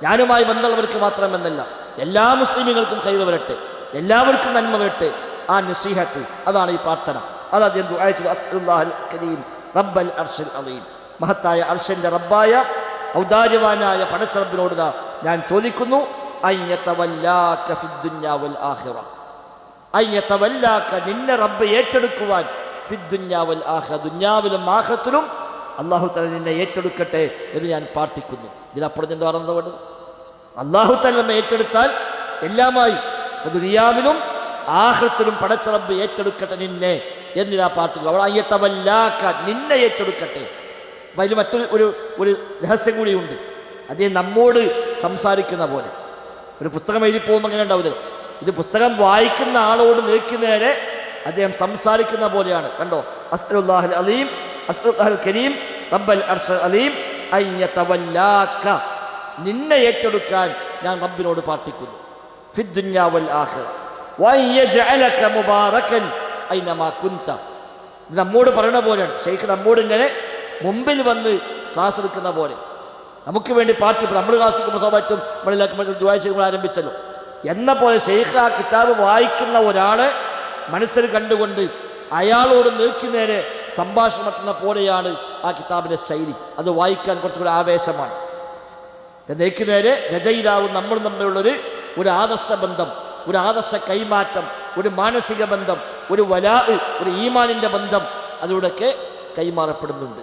ഞാനുമായി ബന്ധമുള്ളവർക്ക് മാത്രമെന്നല്ല, എല്ലാ മുസ്ലിമീങ്ങൾക്കും ഖൈറ് വരട്ടെ, എല്ലാവർക്കും നന്മ വരട്ടെ. ആ നസീഹത്ത്, അതാണ് ഈ പ്രാർത്ഥന. അത് അദ്ദേഹം ദുആ ചെയ്തു. അസ്അലുല്ലാഹൽ കരീം റബ്ബൽ അർശിൽ അളീം. മഹത്തായ അർശിൻ്റെ റബ്ബായ ഔദാര്യവാനായ പടച്ച റബ്ബിനോട് ഞാൻ ചോദിക്കുന്നു, അൻ യതവല്ലാക ഫിദ് ദുനിയ വൽ ആഖിറ. അൻ യതവല്ലാക, നിന്നെ റബ്ബ് ഏറ്റെടുക്കുവാൻ, ഫിദ് ദുനിയ വൽ ആഖിറ, ദുനിയാവിലും ആഖിറത്തിലും അല്ലാഹു തആല നിന്നെ ഏറ്റെടുക്കട്ടെ എന്ന് ഞാൻ പ്രാർത്ഥിക്കുന്നു. ഇതിനപ്പുറം എന്താ പറയുന്നത്? അല്ലാഹു തആല നമ്മെ ഏറ്റെടുത്താൽ എല്ലാമായി ദുനിയാവിലും ആഖിറത്തിലും പടച്ച റബ്ബ് ഏറ്റെടുക്കട്ടെ നിന്നെ എന്ന് ഞാൻ പ്രാർത്ഥിക്കുന്നു. അവൾ അൻ യതവല്ലാക, നിന്നെ ഏറ്റെടുക്കട്ടെ. അപ്പം അതിൽ മറ്റൊരു രഹസ്യം കൂടിയുണ്ട്. അദ്ദേഹം നമ്മോട് സംസാരിക്കുന്ന പോലെ. ഒരു പുസ്തകം എഴുതി പോകുമ്പോൾ അങ്ങനെ ഉണ്ടാവുന്നത്. ഇത് പുസ്തകം വായിക്കുന്ന ആളോട് നേരെ അദ്ദേഹം സംസാരിക്കുന്ന പോലെയാണ്. കണ്ടോ, അസ്അലുല്ലാഹൽ അലീം അസ്അലുല്ലാഹൽ കരീം റബ്ബൽ അർശിൽ അലീം അൻ യതവല്ലാക, നിന്നെ ഏറ്റെടുക്കാൻ ഞാൻ റബ്ബിനോട് പ്രാർത്ഥിക്കുന്നു. ഫിദ് ദുനിയ വൽ ആഖിറ വഅൻ യജ്അലക മുബാറകൻ ഐനമാ കുൻത. നമ്മോട് പറയുന്ന പോലെയാണ്. ഷെയ്ഖ് നമ്മോട് ഇങ്ങനെ മുമ്പിൽ വന്ന് ക്ലാസ് എടുക്കുന്ന പോലെ നമുക്ക് വേണ്ടി പ്രാർത്ഥിക്കും. നമ്മൾ ക്ലാസ് എടുക്കുമ്പോൾ സ്വാഭാവികം നമ്മളെല്ലാവർക്കും ദുആ ചെയ്യുമ്പോൾ ആരംഭിച്ചല്ലോ എന്ന പോലെ ഷെയ്ഖ് ആ കിതാബ് വായിക്കുന്ന ഒരാളെ മനസ്സിൽ കണ്ടുകൊണ്ട് അയാളോട് നേരെ സംഭാഷണം നടത്തുന്ന പോലെയാണ് ആ കിതാബിൻ്റെ ശൈലി. അത് വായിക്കാൻ കുറച്ചുകൂടി ആവേശമാണ്. നേരെ രചയിതാവും നമ്മളും തമ്മിലുള്ളൊരു ആദർശ ബന്ധം, ഒരു ആദർശ കൈമാറ്റം, ഒരു മാനസിക ബന്ധം, ഒരു വലാ, ഒരു ഈമാനിൻ്റെ ബന്ധം അതിലൂടെയൊക്കെ കൈമാറപ്പെടുന്നുണ്ട്.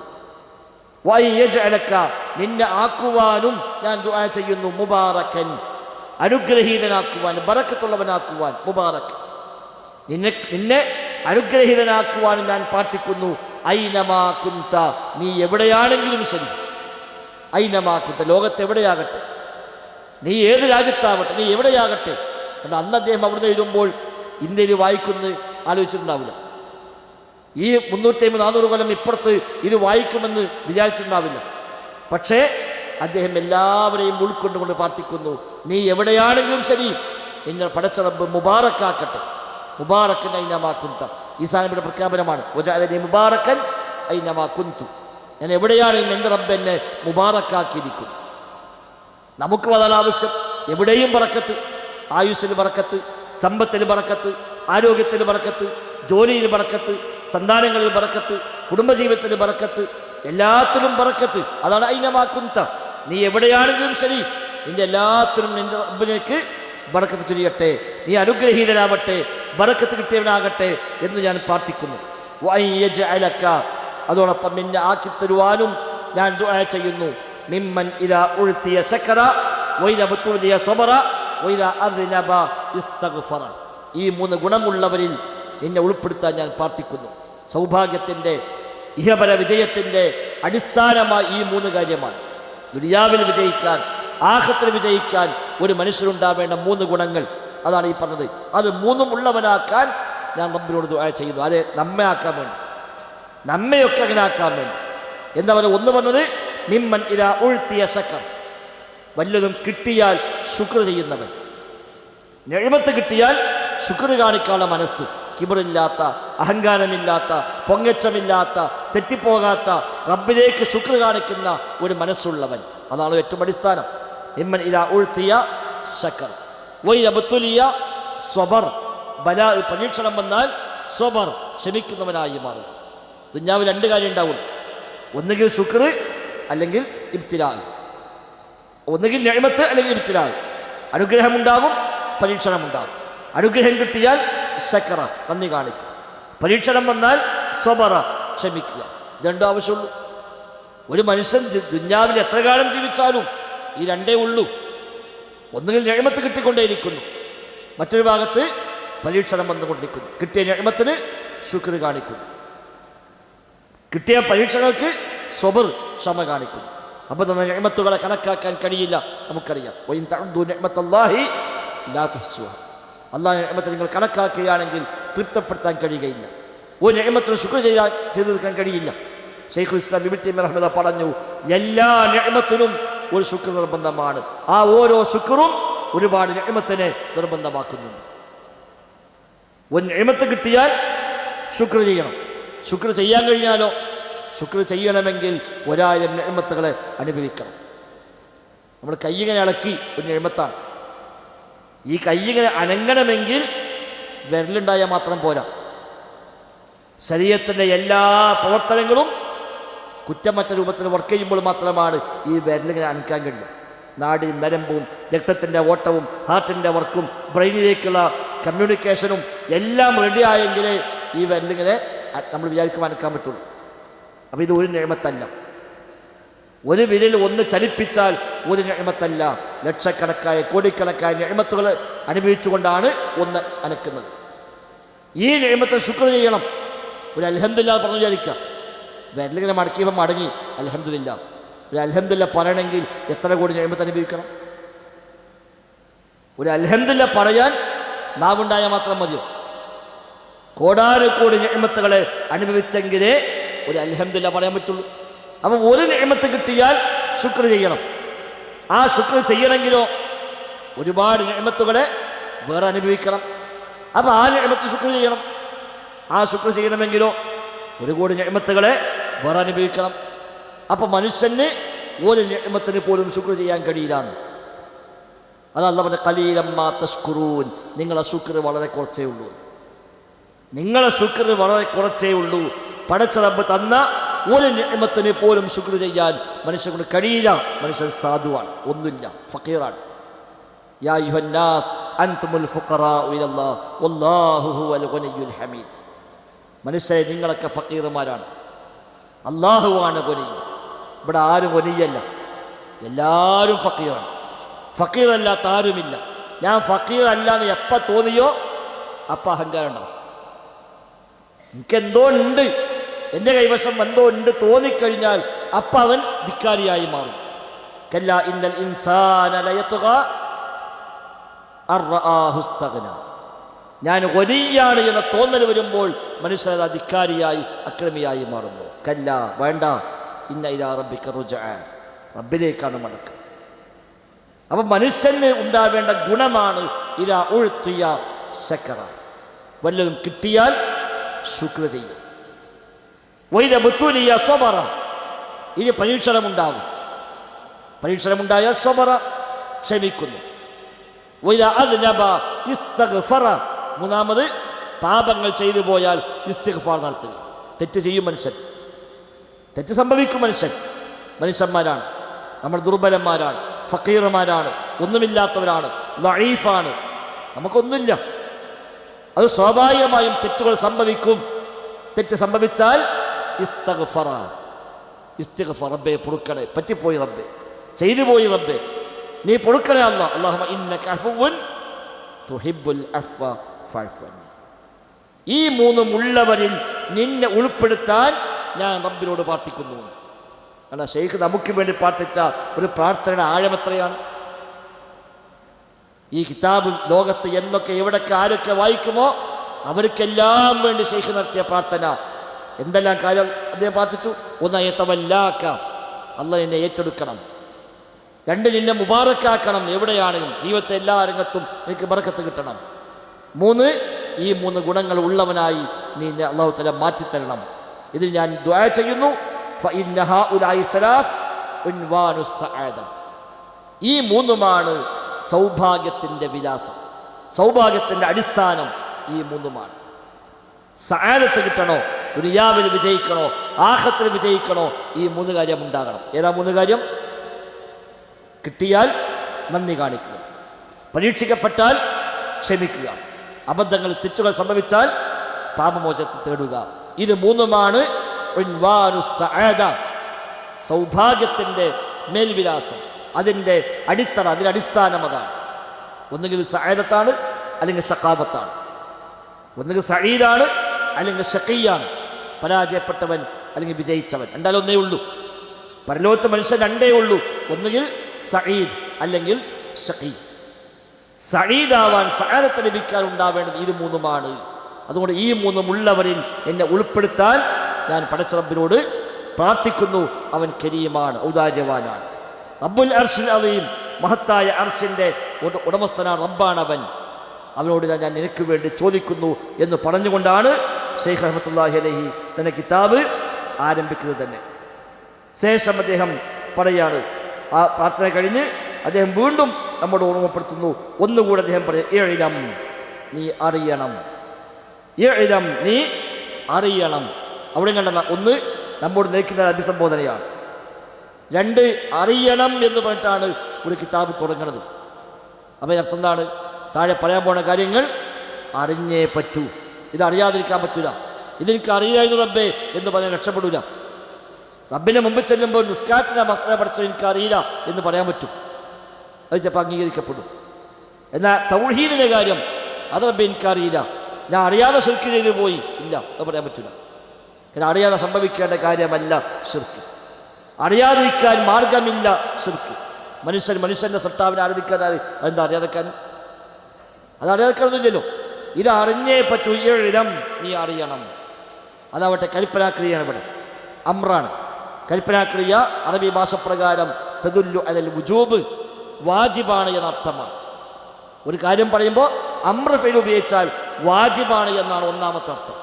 നിന്നെ ആക്കുവാനും ഞാൻ ദുആ ചെയ്യുന്നു. മുബാറക്കൻ, അനുഗ്രഹീതനാക്കുവാൻ, ബറക്കത്തുള്ളവനാക്കുവാൻ. മുബാറക്, നിന്നെ അനുഗ്രഹീതനാക്കുവാനും ഞാൻ പ്രാർത്ഥിക്കുന്നു. ഐനമാ കുന്ത, നീ എവിടെയാണെങ്കിലും ശരി. ഐനമാ കുന്ത, ലോകത്തെവിടെയാകട്ടെ, നീ ഏത് രാജ്യത്താവട്ടെ, നീ എവിടെയാകട്ടെ. കാരണം അന്ന് അദ്ദേഹം അവിടുന്ന് എഴുതുമ്പോൾ ഇന്ത്യയിൽ വായിക്കുന്നത് ആലോചിച്ചിട്ടുണ്ടാവില്ല. ഈ 350-400 കൊല്ലം ഇപ്പുറത്ത് ഇത് വായിക്കുമെന്ന് വിചാരിച്ചിട്ടുണ്ടാവില്ല. പക്ഷേ അദ്ദേഹം എല്ലാവരെയും ഉൾക്കൊണ്ടുകൊണ്ട് പ്രാർത്ഥിക്കുന്നു. നീ എവിടെയാണെങ്കിലും ശരി, നിന്നെ പടച്ച റബ്ബ് മുബാറക്കാക്കട്ടെ. മുബാറക്കൻ ഐനമാ കുന്ത, ഈസാ നബിയുടെ പ്രഖ്യാപനമാണ്. വജഅലനി മുബാറക്കൻ ഐനമാ കുന്തു. ഞാൻ എവിടെയാണെങ്കിലും എൻ്റെ റബ്ബ് എന്നെ മുബാറക്കാക്കിയിരിക്കും. നമുക്കും അതാണ് ആവശ്യം. എവിടെയും ബറക്കത്ത്, ആയുസ്സിൽ ബറക്കത്ത്, സമ്പത്തിൽ ബറക്കത്ത്, ആരോഗ്യത്തിൽ ബറക്കത്ത്, ജോലിയിൽ ബറക്കത്ത്, സന്താനങ്ങളിൽ ബറക്കത്ത്, കുടുംബജീവിതത്തിൽ ബറക്കത്ത്, എല്ലാത്തിലും ബറക്കത്ത്. അതാണ് ഐനമാക്കുന്ത, നീ എവിടെയാണെങ്കിലും ശരി നിന്റെ എല്ലാത്തിനും നിന്റെ റബ്ബിലേക്ക് ബറക്കത്ത് ചൊരിയട്ടെ, നീ അനുഗ്രഹീതനാവട്ടെ, ബറക്കത്ത് കിട്ടിയവനാകട്ടെ എന്ന് ഞാൻ പ്രാർത്ഥിക്കുന്നു. അതോടൊപ്പം നിന്നെ ആക്കിത്തരുവാനും ഞാൻ ദുആ ചെയ്യുന്നു. മിമ്മൻ ഇദാ ഉഴ്തിയ ശകറ വഇദാ ബതുലിയ സബറ വഇദാ അദ്നബ ഇസ്തഗ്ഫറ. ഈ 3 ഗുണമുള്ളവരിൽ നിന്നെ ഉൾപ്പെടുത്താൻ ഞാൻ പ്രാർത്ഥിക്കുന്നു. സൗഭാഗ്യത്തിൻ്റെ ഇഹപര വിജയത്തിൻ്റെ അടിസ്ഥാനമായി ഈ 3 കാര്യമാണ്. ദുനിയാവിൽ വിജയിക്കാൻ, ആഖിറത്തിൽ വിജയിക്കാൻ ഒരു മനുഷ്യനുണ്ടാവേണ്ട 3 ഗുണങ്ങൾ, അതാണ് ഈ പറഞ്ഞത്. അത് 3ഉം ഉള്ളവനാക്കാൻ ഞാൻ റബ്ബിനോട് ദുആ ചെയ്യുന്നു. ആരെ? നമ്മെ ആക്കാൻ വേണ്ടി, നമ്മയൊക്കെ അങ്ങനെ ആക്കാൻ വേണ്ടി. എന്താ പറയുക? ഒന്ന് പറഞ്ഞത് മിമ്മൻ ഇദാ ഉഴ്തിയ ശകർ, വല്ലതും കിട്ടിയാൽ ശുക്ർ ചെയ്യുന്നവൻ. നിഅമത്ത് കിട്ടിയാൽ ശുക്ർ കാണിക്കാനുള്ള മനസ്സ്, കിബറില്ലാത്ത, അഹങ്കാരമില്ലാത്ത, പൊങ്ങച്ചമില്ലാത്ത, തെറ്റിപ്പോകാത്ത, റബ്ബിലേക്ക് ശുക്ർ കാണിക്കുന്ന ഒരു മനസ്സുള്ളവൻ. അതാണ് ഏറ്റവും അടിസ്ഥാനം. മിമ്മൻ ഇദാ ഉഴ്തിയ ശകർ വഇദാ ബതുലിയ സബർ, ബലാ പരീക്ഷണം വന്നാൽ സബർ, ക്ഷമിക്കുന്നവനായി മാറുക. ദുനിയാവിൽ 2 കാര്യം ഉണ്ടാവും, ഒന്നുകിൽ ശുക്ർ അല്ലെങ്കിൽ ഇബ്തിലാ. ഒന്നുകിൽ നിഅമത്ത് അല്ലെങ്കിൽ ഇബ്തിലാ. അനുഗ്രഹമുണ്ടാകും, പരീക്ഷണമുണ്ടാകും. അനുഗ്രഹം കിട്ടിയാൽ ശകറ, നന്ദി കാണിക്കുക. പരീക്ഷണം വന്നാൽ സബറ, ക്ഷമിക്കുക. 2 ആവശ്യമുള്ളൂ. ഒരു മനുഷ്യൻ ദുനിയാവിൽ എത്ര കാലം ജീവിച്ചാലും ഈ 2 ഉള്ളൂ. ഒന്നുകിൽ നിഅമത്ത് കിട്ടിക്കൊണ്ടേയിരിക്കുന്നു, മറ്റൊരു ഭാഗത്ത് പരീക്ഷണം വന്നുകൊണ്ടിരിക്കുന്നു. കിട്ടിയ നിഅമത്തിന് ശുക്ർ കാണിക്കുന്നു, കിട്ടിയ പരീക്ഷകൾക്ക് സബർ, ക്ഷമ കാണിക്കുന്നു. അപ്പോൾ തന്നെ നിഅമത്തുകളെ കണക്കാക്കാൻ കഴിയില്ല, നമുക്കറിയാം. വഇൻ തഅദ്ദു നിഅമത്തല്ലാഹി ലാ തുഹ്സുഹ. അല്ലാഹുവിന്റെ നിഅമത്ത് നിങ്ങൾ കണക്കാക്കുകയാണെങ്കിൽ തൃപ്തിപ്പെടുത്താൻ കഴിയുകയില്ല. ഒരു നിഅമത്തിന് ശുക്ർ ചെയ്തു തീർക്കാൻ കഴിയില്ല. ശൈഖുൽ ഇസ്ലാം ഇബ്നു തൈമിയ്യ റഹ്മത്തുള്ളാഹി പറഞ്ഞു, എല്ലാ നിഅമത്തിനും ഒരു ശുക്ർ നിർബന്ധമാണ്. ആ ഓരോ ശുക്റും ഒരുപാട് നിഅമത്തിനെ നിർബന്ധമാക്കുന്നുണ്ട്. ഒരു നിഅമത്ത് കിട്ടിയാൽ ശുക്ർ ചെയ്യണം. ശുക്ർ ചെയ്യാൻ കഴിഞ്ഞാലോ? ശുക്ർ ചെയ്യണമെങ്കിൽ 1000 നിഅമത്തുകളെ അനുഭവിക്കണം. നമ്മൾ കൈയിങ്ങനെ ഇളക്കി ഒരു നിഅമത്താണ്. ഈ കൈയിങ്ങനെ അനങ്ങണമെങ്കിൽ വിരലുണ്ടായാൽ മാത്രം പോരാ. ശരീരത്തിൻ്റെ എല്ലാ പ്രവർത്തനങ്ങളും കുറ്റമറ്റ രൂപത്തിൽ വർക്ക് ചെയ്യുമ്പോൾ മാത്രമാണ് ഈ വിരലിങ്ങനെ അനക്കാൻ കഴിയും. നാടിയും നരമ്പും രക്തത്തിൻ്റെ ഓട്ടവും ഹാർട്ടിൻ്റെ വർക്കും ബ്രെയിനിലേക്കുള്ള കമ്മ്യൂണിക്കേഷനും എല്ലാം റെഡിയായെങ്കിലേ ഈ വിരലിങ്ങനെ നമ്മൾ വിചാരിക്കുമ്പോൾ അനക്കാൻ പറ്റുള്ളൂ. അപ്പോൾ ഇത് ഒരു നിഅമത്തല്ല. ഒരു വിരൽ ഒന്ന് ചലിപ്പിച്ചാൽ ഒരു നിഅമത്തല്ല. ലക്ഷക്കണക്കായ കോടിക്കണക്കായ നിഅമത്തുകൾ അനുഭവിച്ചുകൊണ്ടാണ് ഒന്ന് അനക്കുന്നത്. ഈ നിഅമത്തിൽ ശുക്ർ ചെയ്യണം. ഒരു അൽഹംദുലില്ലാഹ് പറഞ്ഞു വിചാരിക്കുക. വിരലിങ്ങനെ മടക്കിയപ്പോൾ മടങ്ങി അൽഹംദുലില്ലാഹ്. ഒരു അൽഹംദുലില്ലാഹ് പറയണമെങ്കിൽ എത്ര കോടി നിഅമത്ത് അനുഭവിക്കണം? ഒരു അൽഹംദുലില്ലാഹ് പറയാൻ നാവുണ്ടായാൽ മാത്രം മതിയോ? കോടാനുകോടി നിഅമത്തുകളെ അനുഭവിച്ചെങ്കിലേ ഒരു അൽഹംദുലില്ലാഹ് പറയാൻ പറ്റുള്ളൂ. അപ്പം ഒരു നിഅമത്ത് കിട്ടിയാൽ ശുക്ർ ചെയ്യണം. ആ ശുക്ർ ചെയ്യണമെങ്കിലോ ഒരുപാട് നിഅമത്തുകളെ വേറെ അനുഭവിക്കണം. അപ്പം ആ നിഅമത്ത് ശുക്ർ ചെയ്യണം. ആ ശുക്ർ ചെയ്യണമെങ്കിലോ 1 കോടി നിഅമത്തുകളെ വേറെ അനുഭവിക്കണം. അപ്പം മനുഷ്യന് ഒരു നിഅമത്തിന് പോലും ശുക്ർ ചെയ്യാൻ കഴിയില്ല. അത് അല്ലാഹു പറഞ്ഞ ഖലീലമ്മാ തശ്കുറൂൻ, നിങ്ങളെ ശുക്ർ വളരെ കുറച്ചേ ഉള്ളൂ. നിങ്ങളെ ശുക്ർ വളരെ കുറച്ചേ ഉള്ളൂ. പടച്ച റബ്ബ് തന്ന ഒരു നിഅമത്തിന് പോലും ശുക്ർ ചെയ്യാൻ മനുഷ്യനെ കൊണ്ട് കഴിയില്ല. മനുഷ്യൻ സാധുവാണ്, ഒന്നുമില്ല, ഫഖീറാണ്. യാ അയ്യുഹന്നാസ് അൻതുമുൽ ഫുഖറാഉ ഇലല്ലാഹ് വല്ലാഹു ഹുവൽ ഗനിയ്യുൽ ഹമീദ്. മനുഷ്യരെ നിങ്ങളൊക്കെ ഫഖീറുമാരാണ്, അല്ലാഹുവാണ് ഗനി. ഇവിടെ ആരും ഗനിയല്ല, എല്ലാവരും ഫഖീറാണ്. ഫഖീറല്ലാത്ത ആരുമില്ല. ഞാൻ ഫഖീർ അല്ല എന്ന് എപ്പോൾ തോന്നിയോ അപ്പം അഹങ്കാരം ഉണ്ടാവും. എനിക്കെന്തോ ഉണ്ട്, എൻ്റെ കൈവശം എന്തോ ഉണ്ട് തോന്നിക്കഴിഞ്ഞാൽ അപ്പം അവൻ ധിക്കാരിയായി മാറും. കല്ലാ ഇന്നൽ ഇൻസാന ലയത്ഗാ അർആഹു ഇസ്തഗ്ന. ഞാൻ ഗനിയാണ് എന്ന തോന്നൽ വരുമ്പോൾ മനുഷ്യൻ ധിക്കാരിയായി അക്രമിയായി മാറുന്നു. കല്ലാ, വേണ്ട, ഇന്ന ഇലാ റബ്ബിക റുജ്അ, റബ്ബിലേക്കാണ് മടക്കം. അപ്പം മനുഷ്യന് ഉണ്ടാവേണ്ട ഗുണമാണ് ഇലാ ഉഴ്തിയ ശകറ, വല്ലതും കിട്ടിയാൽ ശുക്ർ ചെയ്യും. വഇദാ ബതുലിയ സബറ, ഇനി പരീക്ഷണമുണ്ടാകും. പരീക്ഷണമുണ്ടായാൽ സബറ, ക്ഷമിക്കുന്നു. മൂന്നാമത് പാപങ്ങൾ ചെയ്തു പോയാൽ ഇസ്തിഗ്ഫാർ നടത്തുക. തെറ്റ് ചെയ്യും മനുഷ്യൻ, തെറ്റ് സംഭവിക്കും മനുഷ്യന്മാരാണ്. നമ്മൾ ദുർബലന്മാരാണ്, ഫക്കീർമാരാണ്, ഒന്നുമില്ലാത്തവരാണ്, ലഈഫാണ്, നമുക്കൊന്നുമില്ല. അത് സ്വാഭാവികമായും തെറ്റുകൾ സംഭവിക്കും. തെറ്റ് സംഭവിച്ചാൽ ഇസ്തിഗ്ഫാർ, റബ്ബേ പൊറുക്കണേ, പറ്റിപ്പോയി റബ്ബേ, ചെയ്തു പോയി റബ്ബേ, നീ പൊറുക്കണേ അല്ലാഹ്. അല്ലാഹുമ്മ ഇന്നക അഫ്വുൻ തുഹിബ്ബുൽ അഫ്വ ഫഅഫു അന്നി. ഈ മൂന്നും ഉള്ളവരിൽ നിന്നെ ഉൾപ്പെടുത്താൻ ഞാൻ റബ്ബിനോട് പ്രാർത്ഥിക്കുന്നു. അല്ല, ശൈഖ് നമുക്ക് വേണ്ടി പ്രാർത്ഥിച്ച ഒരു പ്രാർത്ഥനയുടെ ആഴം എത്രയാണ്! ഈ കിതാബ് ലോകത്ത് എന്നൊക്കെ എവിടൊക്കെ ആരൊക്കെ വായിക്കുമോ അവർക്കെല്ലാം വേണ്ടി ശൈഖ് നടത്തിയ പ്രാർത്ഥന. എന്തെല്ലാം കാര്യം അദ്ദേഹം പ്രാർത്ഥിച്ചു? ഒന്ന്, യതവല്ലാക, അല്ലാഹ് എന്നെ ഏറ്റെടുക്കണം. രണ്ട്, നിന്നെ മുബാറക്കാക്കണം, എവിടെയാണെങ്കിലും ജീവിതത്തെ എല്ലാ രംഗത്തും എനിക്ക് ബർക്കത്ത് കിട്ടണം. മൂന്ന്, ഈ മൂന്ന് ഗുണങ്ങൾ ഉള്ളവനായി നീ അല്ലാഹു തആല മാറ്റിത്തരണം. ഇതിൽ ഞാൻ ദുആ ചെയ്യുന്നു. ഫഇന്ന ഹഉലാഇ സലാസ് ഉൻവാനുസ് സഅദ. ഈ മൂന്നുമാണ് സൗഭാഗ്യത്തിൻ്റെ വിലാസം, സൗഭാഗ്യത്തിൻ്റെ അടിസ്ഥാനം. ഈ മൂന്നുമാണ്. സഅദത്ത് കിട്ടണോ, ദുനിയാവിൽ വിജയിക്കണോ, ആഖിറത്തിൽ വിജയിക്കണോ, ഈ മൂന്ന് കാര്യം ഉണ്ടാകണം. ഏതാ മൂന്ന് കാര്യം? കിട്ടിയാൽ നന്ദി കാണിക്കുക, പരീക്ഷിക്കപ്പെട്ടാൽ ക്ഷമിക്കുക, അബദ്ധങ്ങൾ തെറ്റുകൾ സംഭവിച്ചാൽ പാപമോചനത്തെ തേടുക. ഇത് മൂന്നുമാണ് സൗഭാഗ്യത്തിൻ്റെ മേൽവിലാസം, അതിൻ്റെ അടിത്തറ, അതിൻ്റെ അടിസ്ഥാനം അതാണ്. ഒന്നുകിൽ സഅദത്താണ്, അല്ലെങ്കിൽ ശഖാവത്താണ്. ഒന്നുകിൽ സഈദാണ്, അല്ലെങ്കിൽ ഷഖിയാണ്, പരാജയപ്പെട്ടവൻ അല്ലെങ്കിൽ വിജയിച്ചവൻ. രണ്ടാലും ഒന്നേ ഉള്ളൂ. പരലോകത്തെ മനുഷ്യൻ രണ്ടേ ഉള്ളൂ, ഒന്നുകിൽ സഈദ് അല്ലെങ്കിൽ ഷഖി. സഈദാവാൻ, സഅദത്ത് ലഭിക്കാൻ ഉണ്ടാവേണ്ടത് ഇത് മൂന്നുമാണ്. അതുകൊണ്ട് ഈ മൂന്നും ഉള്ളവരിൽ എന്നെ ഉൾപ്പെടുത്താൻ ഞാൻ പടച്ച റബ്ബിനോട് പ്രാർത്ഥിക്കുന്നു. അവൻ കരീമാണ്, ഔദാര്യവാനാണ്. റബ്ബുൽ അർശിൽ അദീം, മഹത്തായ അർശിൻ്റെ ഉടമസ്ഥനാണ് റബ്ബാണ് അവൻ. അവനോട് ഞാൻ നിനക്ക് വേണ്ടി ചോദിക്കുന്നു എന്ന് പറഞ്ഞുകൊണ്ടാണ് ശൈഖ് റഹ്മത്തുള്ളാഹി അലൈഹി തന്റെ കിതാബ് ആരംഭിക്കുന്നത് തന്നെ. ശേഷം അദ്ദേഹം പറയാണ്, ആ പ്രാർത്ഥന കഴിഞ്ഞ് അദ്ദേഹം വീണ്ടും നമ്മോട് ഓർമ്മപ്പെടുത്തുന്നു. ഒന്നുകൂടെ അദ്ദേഹം പറയും, ഇഅ്ലം, നീ അറിയണം. ഇഅ്ലം, നീ അറിയണം. അവിടെ കണ്ട ഒന്ന് നമ്മോട് നയിക്കുന്ന അഭിസംബോധനയാണ്. രണ്ട്, അറിയണം എന്ന് പറഞ്ഞിട്ടാണ് ഒരു കിതാബ് തുടങ്ങുന്നത്. അപ്പം അർത്ഥം എന്താണ്? താഴെ പറയാൻ പോണ കാര്യങ്ങൾ അറിഞ്ഞേ പറ്റൂ. ഇത് അറിയാതിരിക്കാൻ പറ്റൂല. ഇതെനിക്ക് അറിയായിരുന്നു റബ്ബേ എന്ന് പറഞ്ഞാൽ രക്ഷപ്പെടൂല. റബ്ബിനെ മുമ്പ് ചെല്ലുമ്പോൾ നിസ്കാരത്തിൻ്റെ മസല പഠിച്ചത് എനിക്കറിയില്ല എന്ന് പറയാൻ പറ്റും, അത് ചിലപ്പോൾ അംഗീകരിക്കപ്പെടും. എന്നാൽ തൗഹീദിൻ്റെ കാര്യം, അത് റബ്ബെ എനിക്കറിയില്ല, ഞാൻ അറിയാതെ ശിർക്ക് ചെയ്ത് പോയി, ഇല്ല, അത് പറയാൻ പറ്റില്ല. കാരണം അറിയാതെ സംഭവിക്കേണ്ട കാര്യമല്ല ശിർക്ക്. അറിയാതിരിക്കാൻ മാർഗമില്ല ശിർക്ക്. മനുഷ്യൻ്റെ സത്താവിനെ ആരാധിക്കാൻ അതെന്താ അറിയാതെക്കാൻ? അത് അറിയാതെക്കാനൊന്നുമില്ലല്ലോ. ഇത് അറിഞ്ഞേ പറ്റൂ. ഇഅ്ലം, നീ അറിയണം. അതാവട്ടെ കൽപ്പനാക്രിയയാണ്. ഇവിടെ അമ്രാണ്. കൽപ്പനാക്രിയ അറബി ഭാഷപ്രകാരം തദുല്ലു അലൽ വുജൂബ്, വാജിബാണ് എന്നർത്ഥമാണ്. ഒരു കാര്യം പറയുമ്പോൾ അമ്ര ഫിൽ ഉപയോഗിച്ചാൽ വാജിബാണ് എന്നാണ് ഒന്നാമത്തെ അർത്ഥം.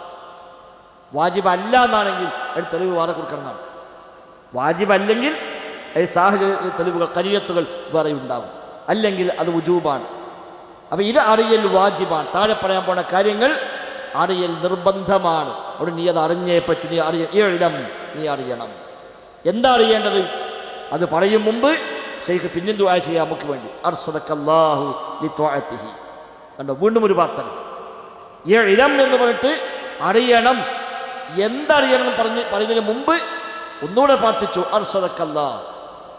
വാജിബ് അല്ല എന്നാണെങ്കിൽ അതിന് തെളിവ് വേറെ കൊടുക്കണം എന്നാണ്. വാജിബ് അല്ലെങ്കിൽ അതിന് സാഹചര്യ തെളിവുകൾ, ഖരീഅത്തുകൾ വേറെ ഉണ്ടാകും. അല്ലെങ്കിൽ അത് വുജൂബാണ്. അപ്പം ഇത് അറിയൽ വാജിബാണ്. താഴെ പറയാൻ പോണ കാര്യങ്ങൾ അറിയൽ നിർബന്ധമാണ്. അവിടെ നീ അത് അറിഞ്ഞേ പറ്റൂ. നീ ഇഅ്ലം, നീ അറിയണം. എന്താ അറിയേണ്ടത്? അത് പറയും മുമ്പ് ശൈഖ് പിന്നെയും ദുആ ചെയ്യാം നമുക്ക് വേണ്ടി. അർസലക്കല്ലാഹു ലിത്വഅതിഹി. കണ്ടോ, വീണ്ടും ഒരു പ്രാർത്ഥന. ഇഅ്ലം എന്ന് പറഞ്ഞിട്ട് അറിയണം. എന്തറിയണം എന്ന് പറയുന്നതിന് മുമ്പ് ഒന്നുകൂടെ പ്രാർത്ഥിച്ചു. അർസലക്കല്ലാഹ്,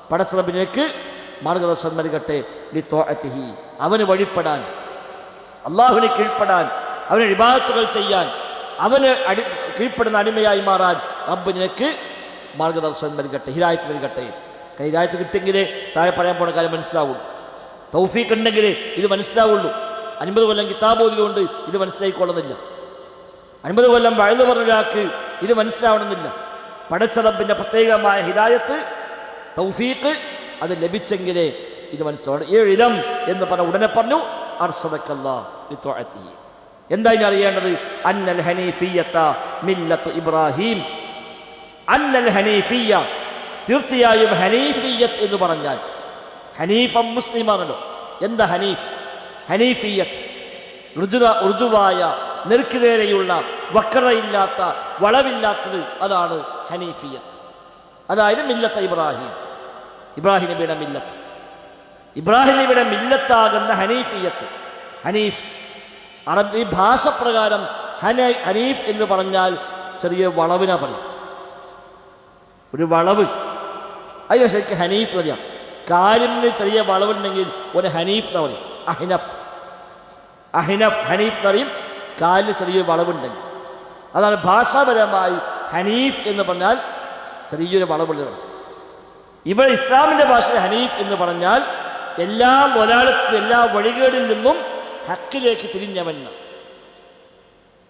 പടച്ച റബ്ബിലേക്ക് മാർഗദർശനം നൽകട്ടെ. ലിത്വഅതിഹി, അവന് വഴിപ്പെടാൻ, അള്ളാഹുവിനെ കീഴ്പ്പെടാൻ, അവന് ഇബാദത്തുകൾ ചെയ്യാൻ, അവന് കീഴ്പ്പെടുന്ന അടിമയായി മാറാൻ റബ്ബ് നിനക്ക് മാർഗദർശനം നൽകട്ടെ, ഹിദായത്ത് നൽകട്ടെ. ഹിദായത്ത് കിട്ടിയെങ്കിലേ താഴെ പറയാൻ പോണ കാര്യം മനസ്സിലാവുള്ളൂ. തൗഫീഖ് ഉണ്ടെങ്കിലേ ഇത് മനസ്സിലാവുള്ളൂ. 50 കൊല്ലം കിതാബ് ഓതിയതുകൊണ്ട് ഇത് മനസ്സിലായിക്കൊള്ളുന്നില്ല. 50 കൊല്ലം വഅദ് പറഞ്ഞ ഒരാൾക്ക് ഇത് മനസ്സിലാവണമെന്നില്ല. പടച്ച റബ്ബിൻ്റെ പ്രത്യേകമായ ഹിദായത്ത്, തൗഫീഖ് അത് ലഭിച്ചെങ്കിലേ ഇത് മനസ്സിലാവണം. ഇഅ്ലം എന്ന് പറഞ്ഞ ഉടനെ പറഞ്ഞു അർസലക്കല്ലാഹു ലിത്വഅതിഹി. എന്താ ഇനി അറിയേണ്ടത്? അന്നൽ ഹനീഫിയ്യത മില്ലത്തു ഇബ്രാഹിം. അന്നൽ ഹനീഫിയ്യ, തീർച്ചയായും ഹനീഫിയത്ത് എന്ന് പറഞ്ഞാൽ, ഹനീഫം മുസ്ലിമാണല്ലോ. എന്താ ഹനീഫ്? ഹനീഫിയത്ത് ഋജുവായ, നെരുക്കുനേരെയുള്ള, വക്രതയില്ലാത്ത, വളവില്ലാത്തത്, അതാണ് ഹനീഫിയത്ത്. അതായത് മില്ലത്ത് ഇബ്രാഹിം, ഇബ്രാഹിം നബിയുടെ മില്ലത്ത്, ഇബ്രാഹിം നബിയുടെ മില്ലത്താകുന്ന ഹനീഫിയത്ത്. ഹനീഫ് അറബി ഭാഷ പ്രകാരം ഹനീഫ് എന്ന് പറഞ്ഞാൽ ചെറിയ വളവിനാ പറയും, ഒരു വളവ്. അയ്യോ ശരിക്കും ഹനീഫ് പറയാം. കാലിന് ചെറിയ വളവുണ്ടെങ്കിൽ ഒരു ഹനീഫ് എന്ന് പറയും. അഹിനഫ്, അഹിനഫ്, ഹനീഫ് എന്ന് പറയും കാലിന് ചെറിയ വളവുണ്ടെങ്കിൽ. അതാണ് ഭാഷാപരമായി ഹനീഫ് എന്ന് പറഞ്ഞാൽ ചെറിയൊരു വളവുള്ളതാണ്. ഇവിടെ ഇസ്ലാമിൻ്റെ ഭാഷയിൽ ഹനീഫ് എന്ന് പറഞ്ഞാൽ എല്ലാ ളലാലത്തും, എല്ലാ വഴികേടിൽ നിന്നും ഹക്കിലേക്ക് തിരിഞ്ഞവന്,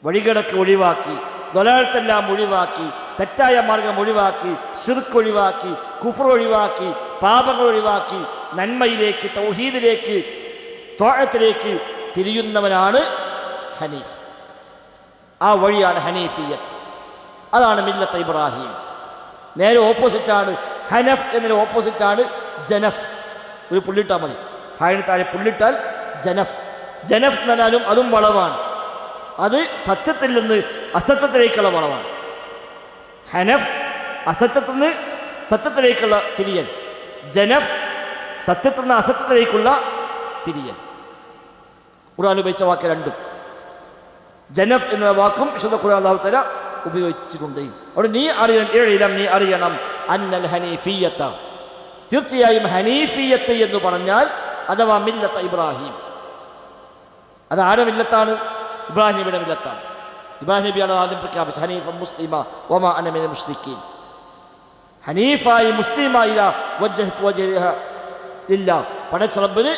വഴികേടൊക്കെ ഒഴിവാക്കി, ളലാലത്തെല്ലാം ഒഴിവാക്കി, തെറ്റായ മാർഗം ഒഴിവാക്കി, ശിർക്ക് ഒഴിവാക്കി, കുഫർ ഒഴിവാക്കി, പാപങ്ങൾ ഒഴിവാക്കി, നന്മയിലേക്ക്, തൗഹീദിലേക്ക്, ത്വാഅത്തിലേക്ക് തിരിയുന്നവനാണ് ഹനീഫ്. ആ വഴിയാണ് ഹനീഫിയത്ത്. അതാണ് മില്ലത്ത് ഇബ്രാഹിം. നേരെ ഓപ്പോസിറ്റാണ് ഹനഫ് എന്നതിന് ഓപ്പോസിറ്റാണ് ജനഫ്. ഒരു പുള്ളിട്ടാൽ മതി, ഹായിന് താഴെ പുള്ളിട്ടാൽ ജനഫ്. ജനഫ് എന്ന് പറഞ്ഞാലും അതും വളവാണ്. അത് സത്യത്തിൽ നിന്ന് അസത്യത്തിലേക്കുള്ള വളവാണ്. ഹനഫ് അസത്യത്തിൽ നിന്ന് സത്യത്തിലേക്കുള്ള തിരിയൽ, ജനഫ് സത്യത്തിൽ നിന്ന് അസത്യത്തിലേക്കുള്ള തിരിയൽ. ഖുർആൻ ഉപയോഗിച്ച വാക്ക് രണ്ടും. ജനഫ് എന്ന വാക്കും വിശുദ്ധ ഖുർആൻ അല്ലാഹു തആല ഉപയോഗിച്ചിട്ടുണ്ട്. അവിടെ നീ അറിയണം അന്നൽ ഹനീഫിയത്ത, തീർച്ചയായും ഹനീഫിയത്ത് എന്ന് പറഞ്ഞാൽ അഥവാ മില്ലത്ത് ഇബ്രാഹിം, അത് ആരുടെ മില്ലത്താണ്? ഇബ്രാഹിം നബിയുടെ മില്ലത്താണ്. ഇബ്രാഹിം നബിയാണ് ആദ്യം പ്രഖ്യാപിച്ചത് ഹനീഫ മുസ്ലിമ വമാ അന മിനൽ മുശ്രിക്കീൻ. ഹനീഫായി മുസ്ലിമായില്ല, വജ്ജഹ്തു വജ്ഹിയ ലില്ലാഹ്, പടച്ച റബ്ബിന്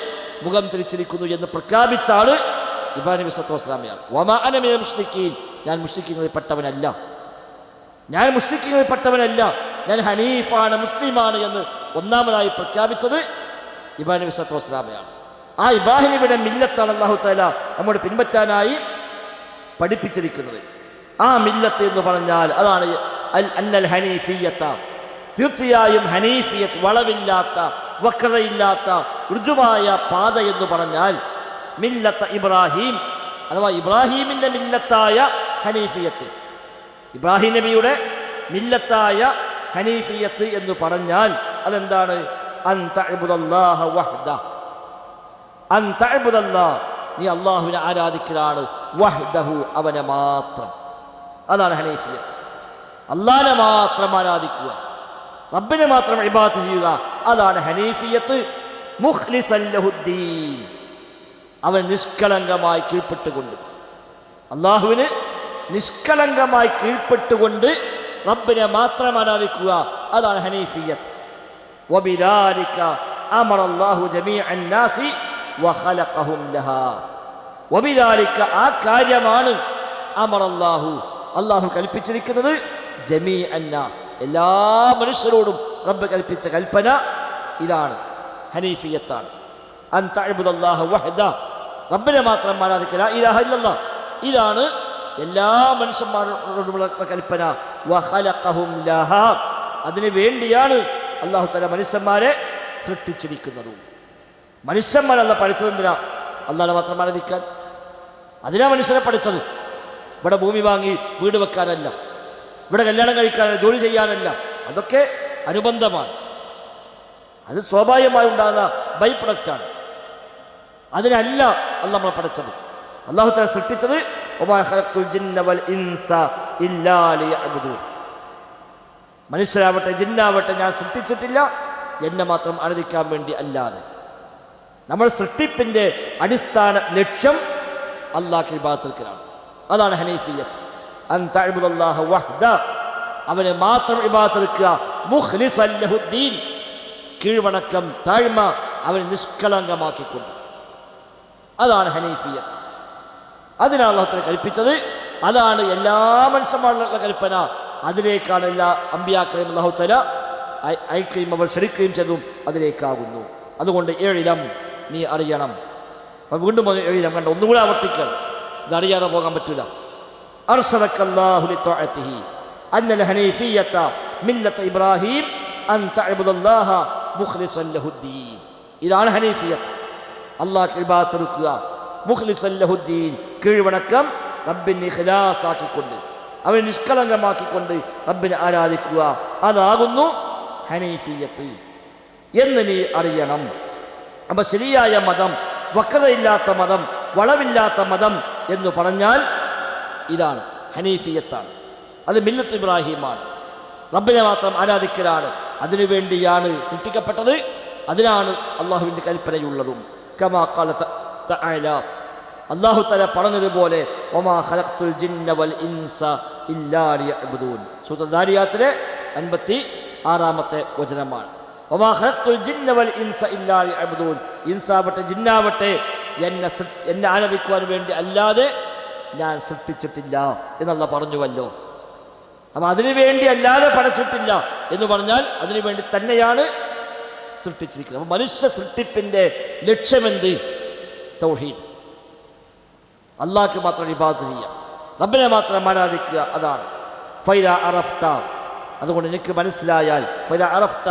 മുഖം തിരിച്ചിരിക്കുന്നു എന്ന് പ്രഖ്യാപിച്ച ആള് ഇബ്രാഹിം നബി സ്വല്ലല്ലാഹു അലൈഹി വസല്ലമയാണ്. വമാ അന മിനൽ മുശ്രിക്കീൻ, ഞാൻ മുശ്രിക്കീങ്ങളിൽ പെട്ടവനല്ല, ഞാൻ മുശ്രിക്കീങ്ങളിൽ പെട്ടവനല്ല, ഞാൻ ഹനീഫാണ്, മുസ്ലിമാണ് എന്ന് ഒന്നാമതായി പ്രഖ്യാപിച്ചത് ഇബ്രാഹിം നബി സ്വല്ലല്ലാഹു അലൈഹി വസല്ലമയാണ്. ആ ഇബ്രാഹിം നബിയുടെ മില്ലത്താണ് അല്ലാഹു തആല നമ്മോട് പിൻപറ്റാനായി പഠിപ്പിച്ചിരിക്കുന്നത്. ആ മില്ലത്ത് എന്ന് പറഞ്ഞാൽ അതാണ് അന്നൽ ഹനീഫിയത്ത, തീർച്ചയായും ഹനീഫിയത്ത്, വളവില്ലാത്ത, വക്രതയില്ലാത്ത, ഋജുവായ പാത എന്ന് പറഞ്ഞാൽ മില്ലത്ത് ഇബ്രാഹിം, അഥവാ ഇബ്രാഹീമിൻ്റെ മില്ലത്തായ ഹനീഫിയത്ത്. ഇബ്രാഹിം നബിയുടെ മില്ലത്തായ ഹനീഫിയത്ത് എന്ന് പറഞ്ഞാൽ അതെന്താണ്? അൻ തഅ്ബുദല്ലാഹ വഹ്ദഹ, അൻ തഅ്ബുദല്ലാഹ്, നീ അള്ളാഹുവിനെ ആരാധിക്കലാണ്, വഹ്ദഹു, അവനെ മാത്രം. അതാണ് ഹനീഫിയത്ത്. അള്ളാഹിനെ മാത്രം ആരാധിക്കുക, റബ്ബിനെ മാത്രം ഇബാദത്ത് ചെയ്യുക, അതാണ് ഹനീഫിയത്ത്. മുഖ്ലിസൻ ലഹുദ്ദീൻ, അവൻ നിഷ്കളങ്കമായി കീഴ്പ്പെട്ടുകൊണ്ട്, അള്ളാഹുവിന് നിഷ്കളങ്കമായി കീഴ്പ്പെട്ടുകൊണ്ട് റബ്ബിനെ മാത്രം ആരാധിക്കുക, അതാണ് ഹനീഫിയത്ത്. വബിദാലിക അമറല്ലാഹു ജമീഅൻ നാസി വഖലഖഹും ലഹാ. വബിദാലിക, ആ കാര്യമാണ് അമറല്ലാഹു, അള്ളാഹു കൽപ്പിച്ചിരിക്കുന്നത്, ജമീഅൻ നാസ്, എല്ലാ മനുഷ്യരോടും റബ്ബ് കൽപ്പിച്ച കൽപ്പന ഇതാണ്, ഹനീഫിയത്താണ്. അൻ തഅ്ബുദല്ലാഹ വഹ്ദഹ, റബ്ബിനെ മാത്രം ആരാധിക്കുക, ലാ ഇലാഹ ഇല്ലല്ലാഹ്, ഇതാണ് എല്ലാ മനുഷ്യന്മാരോടുമുള്ള കൽപ്പന. വഖലഖഹും ലഹാ, അതിനു വേണ്ടിയാണ് അല്ലാഹു തആല മനുഷ്യന്മാരെ സൃഷ്ടിച്ചിരിക്കുന്നതും. മനുഷ്യന്മാരല്ല പഠിച്ചത് എന്തിനാ? അല്ലാഹുവിനെ മാത്രം ആരാധിക്കാൻ. അതിനാ മനുഷ്യരെ പഠിച്ചത്. ഇവിടെ ഭൂമി വാങ്ങി വീട് വെക്കാനല്ല, ഇവിടെ കല്യാണം കഴിക്കാനല്ല, ജോലി ചെയ്യാനല്ല, അതൊക്കെ അനുബന്ധമാണ്. അത് സ്വാഭാവികമായി ഉണ്ടാകുന്ന ബൈ പ്രൊഡക്റ്റാണ്. അതിനല്ല അല്ലാഹു നമ്മളെ പഠിച്ചത്. അല്ലാഹു തആല സൃഷ്ടിച്ചത് വമാ ഖലഖ്തുൽ ജിന്ന വൽ ഇൻസ ഇല്ലാ ലിയഅ്ബുദൂൻ, മനുഷ്യരാവട്ടെ ജിന്നാവട്ടെ ഞാൻ സൃഷ്ടിച്ചിട്ടില്ല എന്നെ മാത്രം ആരാധിക്കാൻ വേണ്ടി അല്ലാതെ. നമ്മൾ സൃഷ്ടിപ്പിൻ്റെ അടിസ്ഥാന ലക്ഷ്യം അല്ലാഹുവിനെ ഇബാദത്ത് ചെയ്യലാണ്. അതാണ് ഹനീഫിയത്ത്. അൻ തഅ്ബുദല്ലാഹ വഹ്ദഹ, അവനെ മാത്രം ഇബാദത്ത് ചെയ്യുക, മുഖ്ലിസൻ ലഹുദ്ദീൻ, കീഴ്വണക്കം, താഴ്മ അവനെ നിഷ്കളങ്കമാക്കിക്കൊണ്ട്. അതാണ് ഹനീഫിയത്ത്. അതിനാണ് അല്ലാഹു തആല കൽപ്പിച്ചത്. അതാണ് എല്ലാ മനുഷ്യന്മാരുടെ കൽപ്പന. അതിലേക്കാണ് എല്ലാ അമ്പിയാക്കളെയും അല്ലാഹു തആല അയക്കുകയും അവർ ക്ഷണിക്കുകയും ചെയ്തും അതിലേക്കാകുന്നു. അതുകൊണ്ട് ഏഴിലം നീ അറിയണം. വീണ്ടും ഏഴിലം കണ്ട ഒന്നുകൂടെ ആവർത്തിക്കണം, ഇതറിയാതെ പോകാൻ പറ്റില്ല. അർസലക്കല്ലാഹു ലിത്വഅതിഹി അന്നൽ ഹനീഫിയത മില്ലത്ത് ഇബ്രാഹിം അൻ തഅബുദല്ലാഹ മുഖ്ലിസൻ ലഹുദ്ദീൻ. ഇതാണ് ഹനീഫിയത്ത്. അല്ലാഹുവിന് ഇബാദത്ത് എടുക്കുക, മുഖ്ലിസൻ ലഹുദ്ദീൻ, കീഴ്വണക്കം റബ്ബിനെ ഇഖ്ലാസാക്കിക്കൊണ്ട്, അവനെ നിഷ്കളങ്കമാക്കിക്കൊണ്ട് റബ്ബിനെ ആരാധിക്കുക. അതാകുന്നു ഹനീഫിയത്ത് എന്ന് നീ അറിയണം. അപ്പൊ ശരിയായ മതം, വക്രതയില്ലാത്ത മതം, വളവില്ലാത്ത മതം എന്ന് പറഞ്ഞാൽ ഇതാണ് ഹനീഫിയത്താണ്. അത് മില്ലത്ത് ഇബ്രാഹിമാണ്. റബ്ബിനെ മാത്രം ആരാധിക്കലാണ്. അതിനുവേണ്ടിയാണ് സൃഷ്ടിക്കപ്പെട്ടത്. അതിനാണ് അള്ളാഹുവിൻ്റെ കൽപ്പനയുള്ളതും. കമാ ഖാല തആല, അല്ലാഹു തആല പറഞ്ഞതുപോലെ വമാ ഖലഖ്തുൽ ജിന്ന വൽ ഇൻസ ഇല്ലാ ലിയഅ്ബുദൂൻ. സൂറത്തുൽ ദാരിയാത്തിലെ 56-ാമത്തെ വചനമാണ്. വമാ ഖലഖ്തുൽ ജിന്ന വൽ ഇൻസ ഇല്ലാ ലിയഅ്ബുദൂൻ. ഇൻസാവട്ടെ ജിന്നാവട്ടെ എന്നെ ആരാധിക്കുവാൻ വേണ്ടി അല്ലാതെ ഞാൻ സൃഷ്ടിച്ചിട്ടില്ല എന്നല്ല പറഞ്ഞുവല്ലോ. അപ്പം അതിനു വേണ്ടി അല്ലാതെ പടച്ചിട്ടില്ല എന്ന് പറഞ്ഞാൽ അതിനു വേണ്ടി തന്നെയാണ് സൃഷ്ടിച്ചിരിക്കുന്നത്. അപ്പം മനുഷ്യ സൃഷ്ടിപ്പിൻ്റെ ലക്ഷ്യമെന്ത്? തൗഹീദ്. അള്ളാഹ്ക്ക് മാത്രം ഇബാദത്ത് ചെയ്യുക, റബ്ബിനെ മാത്രം ആരാധിക്കുക. അതാണ് ഫൈദ അറഫ്ത. അതുകൊണ്ട് എനിക്ക് മനസ്സിലായാൽ, ഫൈദ അറഫ്ത,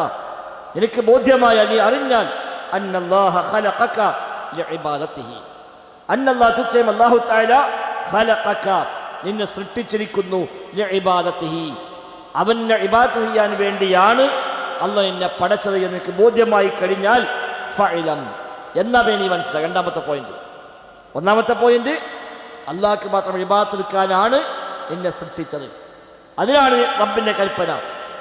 എനിക്ക് ബോധ്യമായാൽ, നീ അറിഞ്ഞാൽ, അന്നല്ലാഹ ഖലഖക ലിഇബാദത്തിഹി, അന്നല്ലാഹ, തീർച്ചയായും അല്ലാഹു തആല ഖലഖക, നിന്നെ സൃഷ്ടിച്ചിരിക്കുന്നു, ലിഇബാദത്തിഹി, അവനെ ഇബാദത്ത് ചെയ്യാൻ വേണ്ടിയാണ് അള്ളാഹ് എന്നെ പടച്ചത് എന്ന് എനിക്ക് ബോധ്യമായി കഴിഞ്ഞാൽ, ഫഇലം, എന്നാ നീ മനസ്സിലാക്കുക. രണ്ടാമത്തെ പോയിന്റ്. ഒന്നാമത്തെ പോയിന്റ്, അള്ളാഹ്ക്ക് മാത്രം ഇബാദത്ത് എടുക്കാനാണ് എന്നെ സൃഷ്ടിച്ചത്. അതിനാണ് റബ്ബിൻ്റെ കൽപ്പന,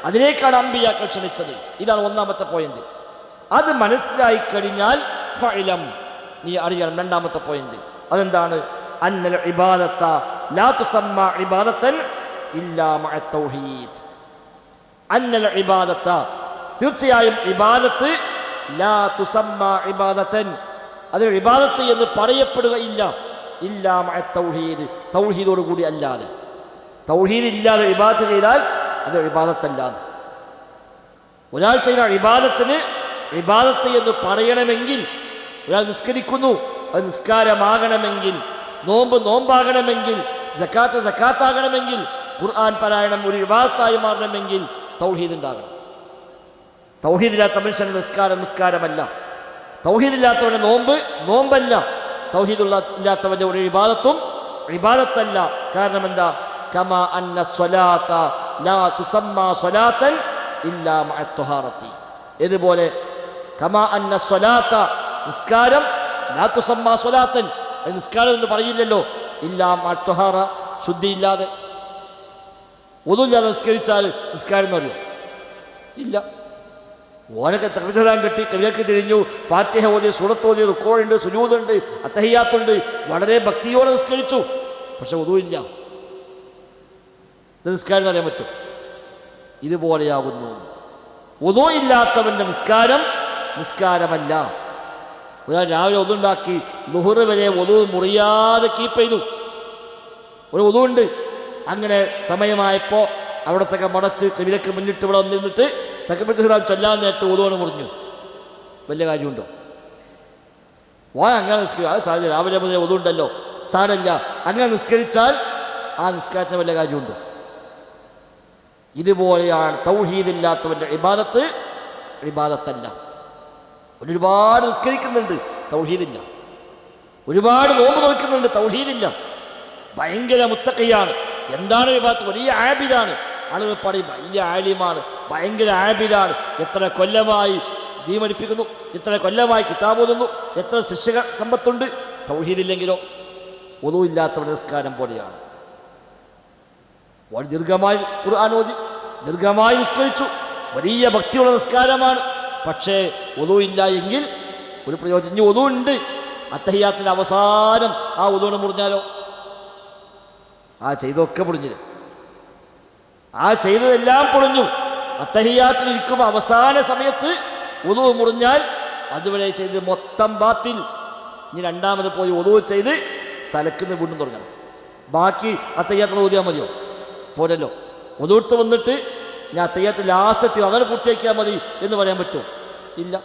അതിലേക്കാണ് അമ്പിയാക്കൾ ക്ഷണിച്ചത്. ഇതാണ് ഒന്നാമത്തെ പോയിന്റ്. അത് മനസ്സിലായി കഴിഞ്ഞാൽ ഫഇലം, നീ അറിയണം. രണ്ടാമത്തെ പോയിന്റ് അതെന്താണ്? അന്നൽ ഇബാദത്ത ലാ തുസമ്മ ഇബാദത്തൻ ഇല്ലാ മഅ തൗഹീദ്. അന്നൽ ഇബാദത്ത, തീർച്ചയായും ഇബാദത്ത്, ലാ തുസമ്മ ഇബാദത്തൻ, അതിന് ഇബാദത്ത് എന്ന് പറയപ്പെടുകയില്ല, ഇല്ലാ മഅ തൗഹീദ്, തൗഹീദോട് കൂടി അല്ലാതെ. തൗഹീദ് ഇല്ലാതെ ഇബാദത്ത് ചെയ്താൽ അത് ഇബാദത്തല്ലാതെ. ഒരാൾ ചെയ്ത ഇബാദത്തിന് ഇബാദത്ത് എന്ന് പറയണമെങ്കിൽ, ഒരാൾ നിസ്കരിക്കുന്നു, അത് നിസ്കാരമാകണമെങ്കിൽ, നോമ്പ് നോമ്പാകണമെങ്കിൽ, സക്കാത്ത് സക്കാത്താകണമെങ്കിൽ, ഖുർആൻ പാരായണം ഒരു ഇബാദത്തായി മാറണമെങ്കിൽ തൗഹീദ് ഉണ്ടാകണം. തൗഹീദില്ലാത്ത മനുഷ്യൻ്റെ നിസ്കാരം നിസ്കാരമല്ല, തൗഹീദില്ലാത്തവൻ്റെ നോമ്പ് നോമ്പല്ല, തൗഹീദുള്ള ഒരു ഇബാദത്തും ഇബാദത്തല്ല. കാരണം എന്താ? കമാ അന്ന സ്വലാത്ത ലാ തുസമ്മ സ്വലാത്തൻ ഇല്ലാ മഅ ത്വഹാറത്തി. ഇതുപോലെ കമാ അന്ന സ്വലാത്ത, നിസ്കാരം, ലാ തുസമ്മ സ്വലാത്തൻ, നിസ്കാരം എന്ന് പറയില്ലല്ലോ, ഇല്ലാ മഅ ത്വഹാറ, ശുദ്ധിയില്ലാതെ. ഒന്നുമില്ലാതെ നിസ്കരിച്ചാൽ നിസ്കാരം എന്ന് പറയും? ഇല്ല. ഓനൊക്കെ തക്ബീർ കെട്ടി കവിയൊക്കെ തിരിഞ്ഞു, ഫാത്തിഹ ഓതി, സൂറത്ത് ഓതി, റുക്കോഴുണ്ട്, സുജൂദുണ്ട്, അത്തഹിയ്യാത്തുണ്ട്, വളരെ ഭക്തിയോടെ നിസ്കരിച്ചു. പക്ഷെ ഒന്നുമില്ല. ഇത് നിസ്കാരം എന്ന് അറിയാൻ പറ്റും? ഇതുപോലെയാകുന്നു. ഒന്നു ഇല്ലാത്തവൻ്റെ നിസ്കാരം നിസ്കാരമല്ല. ഒരാൾ രാവിലെ ഒന്നുണ്ടാക്കി ളുഹർ വരെ ഒതു മുറിയാതെ കീപ്പ് ചെയ്തു, ഒരു ഒതുണ്ട്. അങ്ങനെ സമയമായപ്പോൾ അവിടത്തൊക്കെ മടച്ച് കവിലക്ക് മുന്നിട്ട് ഇവിടെ വന്നിരുന്നിട്ട് തക്ബീർ ചൊല്ലാൻ നേരത്തെ ഒതുവാണ് മുറിഞ്ഞു. വലിയ കാര്യമുണ്ടോ? അങ്ങനെ നിസ്കരിക്കും. അത് സാധ്യത, രാവിലെ മുതൽ ഒതുണ്ടല്ലോ, സാരമില്ല. അങ്ങനെ നിസ്കരിച്ചാൽ ആ നിസ്കാരത്തിന് വലിയ കാര്യമുണ്ടോ? ഇതുപോലെയാണ് തൗഹീദില്ലാത്തവൻ്റെ ഇബാദത്ത് ഇബാദത്തല്ല. ഒരുപാട് നിസ്കരിക്കുന്നുണ്ട്, തൗഹീദില്ല. ഒരുപാട് നോമ്പ് നോക്കുന്നുണ്ട്, തൗഹീദില്ല. ഭയങ്കര മുത്തഖിയാണ്. എന്താണ് ഇബാദത്ത്? വലിയ ആബിദാണ്. ആളുകൾ പറയും വലിയ ആലിമാണ്, ഭയങ്കര ആബിദാണ്, എത്ര കൊല്ലമായി ദീൻ പഠിപ്പിക്കുന്നു, എത്ര കൊല്ലമായി കിതാബ് ഓതുന്നു, എത്ര ശിക്ഷക സമ്പത്തുണ്ട്. തൗഹീദില്ലെങ്കിലോ ഒന്നുമില്ലാത്തവരുടെ നിസ്കാരം പോലെയാണ്. വളരെ ദീർഘമായി ഖുർആൻ ഓതി, ദീർഘമായി നിസ്കരിച്ചു, വലിയ ഭക്തിയുള്ള നിസ്കാരമാണ്. പക്ഷേ ഒന്നുമില്ല എങ്കിൽ ഒരു പ്രയോജനം. ഒന്നുണ്ട്, അത്തഹിയ്യാത്തിൻ്റെ അവസാനം ആ ഒന്നുകൊണ്ട് മുറിഞ്ഞാലോ? ആ ചെയ്തൊക്കെ പൊളിഞ്ഞില്ല, ആ ചെയ്തതെല്ലാം പൊളിഞ്ഞു. അത്തഹിയ്യാത്തിൽ ഇരിക്കുമ്പോൾ അവസാന സമയത്ത് ഒതു മുറിഞ്ഞാൽ അതുവരെ ചെയ്ത് മൊത്തം ബാത്തിൽ. ഇനി രണ്ടാമത് പോയി ഒതു ചെയ്ത് തലക്കുന്ന വീണ്ടും തുടങ്ങണം. ബാക്കി അത്തഹിയ്യാത്തിൽ ഓതിയാൽ മതിയോ? പോരല്ലോ. ഒതുടുത്ത് വന്നിട്ട് ഞാൻ അത്തഹിയ്യാത്തിൽ ലാസ്റ്റ് എത്തി അങ്ങനെ പൂർത്തിയാക്കിയാൽ മതി എന്ന് പറയാൻ പറ്റുമോ? ഇല്ല.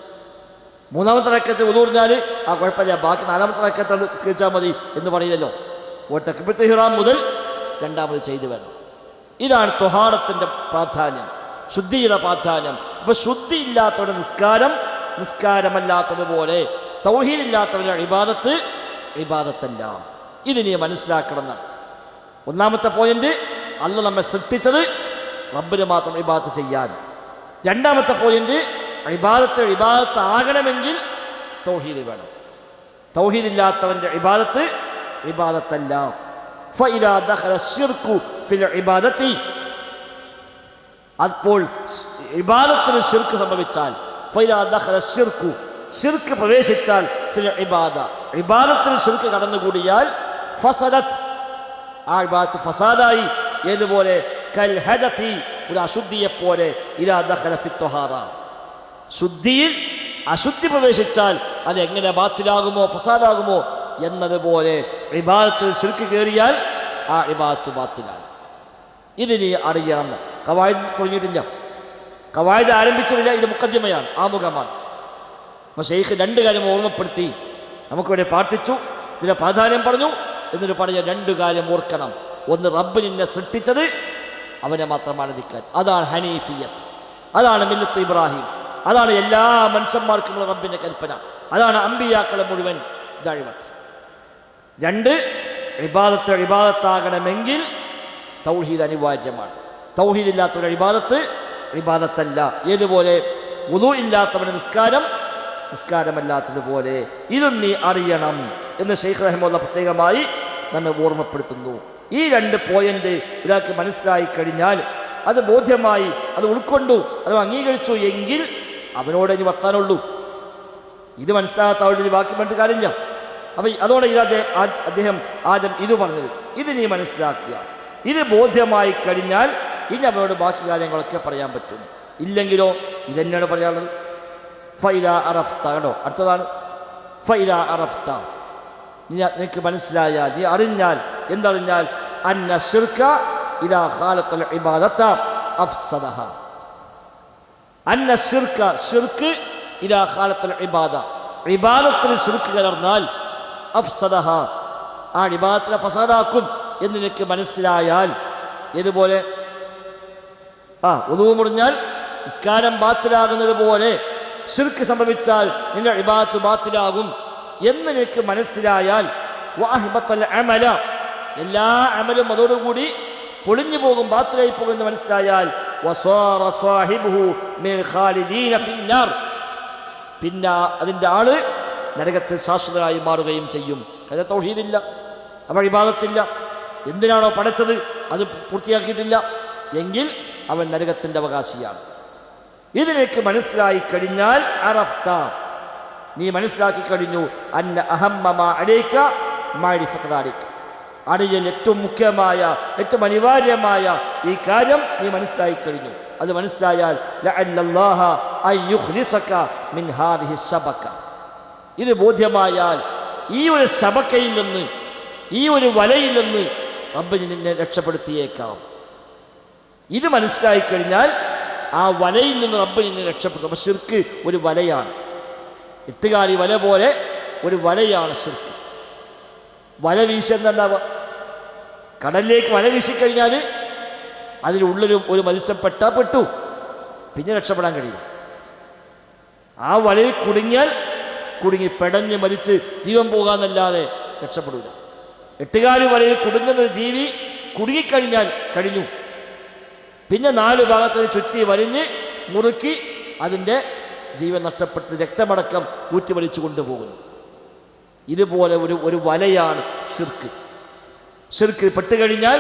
മൂന്നാമത്തെ റക്കത്ത് ഒതു പറഞ്ഞാൽ ആ കുഴപ്പമില്ല, ബാക്കി നാലാമത്തെ റക്കത്ത് നിസ്കരിച്ചാൽ മതി എന്ന് പറയില്ലല്ലോ. ഒരു തക്ബീറത്തുൽ ഇഹ്റാം മുതൽ രണ്ടാമത് ചെയ്തു വേണം. ഇതാണ് ത്വഹാറത്തിൻ്റെ പ്രാധാന്യം, ശുദ്ധിയുടെ പ്രാധാന്യം. അപ്പൊ ശുദ്ധിയില്ലാത്തവരുടെ നിസ്കാരം നിസ്കാരമല്ലാത്തതുപോലെ തൗഹീദില്ലാത്തവരുടെ ഇബാദത്ത് ഇബാദത്തല്ല. ഇത് നീ മനസ്സിലാക്കണം. ഒന്നാമത്തെ പോയിന്റ്, അല്ലാഹു നമ്മെ സൃഷ്ടിച്ചത് റബ്ബിന് മാത്രം ഇബാദത്ത് ചെയ്യാൻ. രണ്ടാമത്തെ പോയിന്റ്, ഇബാദത്ത് ആകണമെങ്കിൽ തൗഹീദ് വേണം. തൗഹീദില്ലാത്തവന്റെ ഇബാദത്ത് ഇബാദത്തല്ല. ഫഇദാ ദഖല ശിർകു ഫിൽ ഇബാദത്തി, അപ്പോൾ ഇബാദത്തിന് ശിർക്ക് സംഭവിച്ചാൽ, ഫഇദാ ദഖല ശിർകു, ശിർക്ക് പ്രവേശിച്ചാൽ, ഫിൽ ഇബാദ, ഇബാദത്തിന് ശിർക്ക് കടന്നുകൂടിയാൽ, ഫസദത്, ആ ഇബാദത്ത് ഫസാദായി. ഏതുപോലെ? കൽ ഹദസി, ഒരു അശുദ്ധിയെപ്പോലെ. ഇദാ ദഖല ഫി ത്വഹാറ, ശുദ്ധിയിൽ അശുദ്ധി പ്രവേശിച്ചാൽ അത് എങ്ങനെ ബാത്തിലാകുമോ ഫസാദാകുമോ എന്നതുപോലെ ഇബാദത്തിൽ ശിർക്ക് കയറിയാൽ ആ ഇബാദത്ത് ബാത്തിലായി. ഇത് നീ അറിയണം. ഖവായിദ് തുടങ്ങിയിട്ടില്ല, ഖവായിദ് ആരംഭിച്ചിട്ടില്ല. ഇത് മുഖദ്ദിമയാണ്, ആമുഖമാണ്. അപ്പോൾ ശൈഖ് രണ്ട് കാര്യം ഓർമ്മപ്പെടുത്തി, നമുക്കിവിടെ പ്രാർത്ഥിച്ചു, ഇതിന്റെ പ്രാധാന്യം പറഞ്ഞു. എന്നിട്ട് പറഞ്ഞ രണ്ട് കാര്യം ഓർക്കണം. ഒന്ന്, റബ്ബ് നിന്നെ സൃഷ്ടിച്ചത് അവനെ മാത്രം ആരാധിക്കാൻ, അതാണ് ഹനീഫിയത്ത്, അതാണ് മില്ലത്ത് ഇബ്രാഹിം, അതാണ് എല്ലാ മനുഷ്യന്മാർക്കുമുള്ള റബ്ബിന്റെ കൽപ്പന, അതാണ് അമ്പിയാക്കളെ മുഴുവൻ ദഅവത്ത്. രണ്ട്, ഇബാദത്താകണമെങ്കിൽ തൗഹീദ് അനിവാര്യമാണ്. തൗഹീദ് ഇല്ലാത്തവരുടെ ഇബാദത്ത് ഇബാദത്തല്ല. ഏതുപോലെ? വുളൂ ഇല്ലാത്തവന്റെ നിസ്കാരം നിസ്കാരമല്ലാത്തതുപോലെ. ഇതും നീ അറിയണം എന്ന് ശൈഖ് റഹിമഹുല്ലാഹ് പ്രത്യേകമായി നമ്മെ ഓർമ്മപ്പെടുത്തുന്നു. ഈ രണ്ട് പോയിന്റ് ഒരാൾക്ക് മനസ്സിലായി കഴിഞ്ഞാൽ, അത് ബോധ്യമായി, അത് ഉൾക്കൊണ്ടു, അത് അംഗീകരിച്ചു എങ്കിൽ അവനോട് ഇനി വർത്താനുള്ളൂ. ഇത് മനസ്സിലാകാത്ത അവരുടെ ബാക്കി പറഞ്ഞിട്ട് കാര്യമില്ല. അപ്പം അതോടെ അദ്ദേഹം ആദ്യം ഇത് പറഞ്ഞത്, ഇത് നീ മനസ്സിലാക്കുക. ഇത് ബോധ്യമായി കഴിഞ്ഞാൽ ഇനി അവനോട് ബാക്കി കാര്യങ്ങളൊക്കെ പറയാൻ പറ്റും. ഇല്ലെങ്കിലോ ഇതന്നെയാണ് പറയാനുള്ളത്. ഫൈദാ അറഫ്ത, കേട്ടോ, അടുത്തതാണ്. ഫൈദാ അറഫ്ത, നിനക്ക് മനസ്സിലായാൽ, നീ അറിഞ്ഞാൽ, എന്തറിഞ്ഞാൽ? അന്ന ശിർക ഇദാ ഖാലത്തുൽ ഇബാദത അഫ്സദഹ. അന്ന ശിർക, ശിർക്ക്, ഇദാ ഖാലത്തുൽ ഇബാദ, ഇബാദത്തിൽ ശിർക്ക് കലർന്നാൽ, അഫ്സദഹ, ആ ഇബാദത്തിനെ ഫസാദാക്കും എന്ന് നിനക്ക് മനസ്സിലായാൽ. ഏതുപോലെ? വുളൂ മുറിഞ്ഞാൽ നിസ്കാരം ബാത്തിലാകുന്നത് പോലെ ശിർക്ക് സംഭവിച്ചാൽ നിന്റെ ഇബാദത്ത് ബാത്തിലാകും എന്ന് നിനക്ക് മനസ്സിലായാൽ, വഅഹ്ബത്തൽ അമല, എല്ലാ അമലും അതോടുകൂടി പൊളിഞ്ഞു പോകും, ബാത്തിലായി പോകുമെന്ന് മനസ്സിലായാൽ, വസാറ സാഹിബുഹു മിൻ ഖാലിദീന ഫിന്നാർ, പിന്നെ അതിൻ്റെ ആള് നരകത്തിൽ ശാശ്വതരായി മാറുകയും ചെയ്യും. അത് തൗഹീദില്ല, അവൻ ഇബാദത്തില്ല. എന്തിനാണോ പഠിച്ചത് അത് പൂർത്തിയാക്കിയിട്ടില്ല എങ്കിൽ അവൻ നരകത്തിൻ്റെ അവകാശിയാണ്. ഇതിലേക്ക് മനസ്സിലായി കഴിഞ്ഞാൽ, അറഫ്ത, നീ മനസ്സിലാക്കി കഴിഞ്ഞു. അന്ന അഹമ്മ മാ അലൈക മഅരിഫത്തു ദാലിക, അറിയൽ ഏറ്റവും മുഖ്യമായ, ഏറ്റവും അനിവാര്യമായ ഈ കാര്യം നീ മനസ്സിലാക്കി കഴിഞ്ഞു. അത് മനസ്സിലായാൽ, ലഅല്ലല്ലാഹ അൻ യുഖ്ലിസക മിൻ ഹാദിഹി ശബക, ഇത് ബോധ്യമായാൽ ഈ ഒരു ശബക്കയിൽ നിന്ന്, ഈ ഒരു വലയിൽ നിന്ന് റബ്ബ് നിന്നെ രക്ഷപ്പെടുത്തിയേക്കാം. ഇത് മനസ്സിലായി കഴിഞ്ഞാൽ ആ വലയിൽ നിന്ന് റബ്ബ് നിന്നെ രക്ഷപ്പെടുത്തും. അപ്പം ശിർക്ക് ഒരു വലയാണ്, എട്ടുകാലി വല പോലെ ഒരു വലയാണ് ശിർക്ക്. വല വീശെന്നുണ്ടാവുക, കടലിലേക്ക് വല വീശിക്കഴിഞ്ഞാൽ അതിലുള്ളൊരു ഒരു മത്സ്യം പെട്ടു, പിന്നെ രക്ഷപ്പെടാൻ കഴിയില്ല. ആ വലയിൽ കുടുങ്ങിയാൽ കുടുങ്ങി പെടഞ്ഞ് മരിച്ച് ജീവൻ പോകാമെന്നല്ലാതെ രക്ഷപ്പെടില്ല. എട്ടുകാലി വലയിൽ കുടുങ്ങുന്നൊരു ജീവി കുടുങ്ങിക്കഴിഞ്ഞാൽ കഴിഞ്ഞു. പിന്നെ നാല് ഭാഗത്തിന് ചുറ്റി വലിഞ്ഞ് മുറുക്കി അതിൻ്റെ ജീവൻ നഷ്ടപ്പെട്ട് രക്തമടക്കം ഊറ്റി വലിച്ചു കൊണ്ടുപോകുന്നു. ഇതുപോലെ ഒരു വലയാണ് ശിർക്ക്. ശിർക്ക് പെട്ടുകഴിഞ്ഞാൽ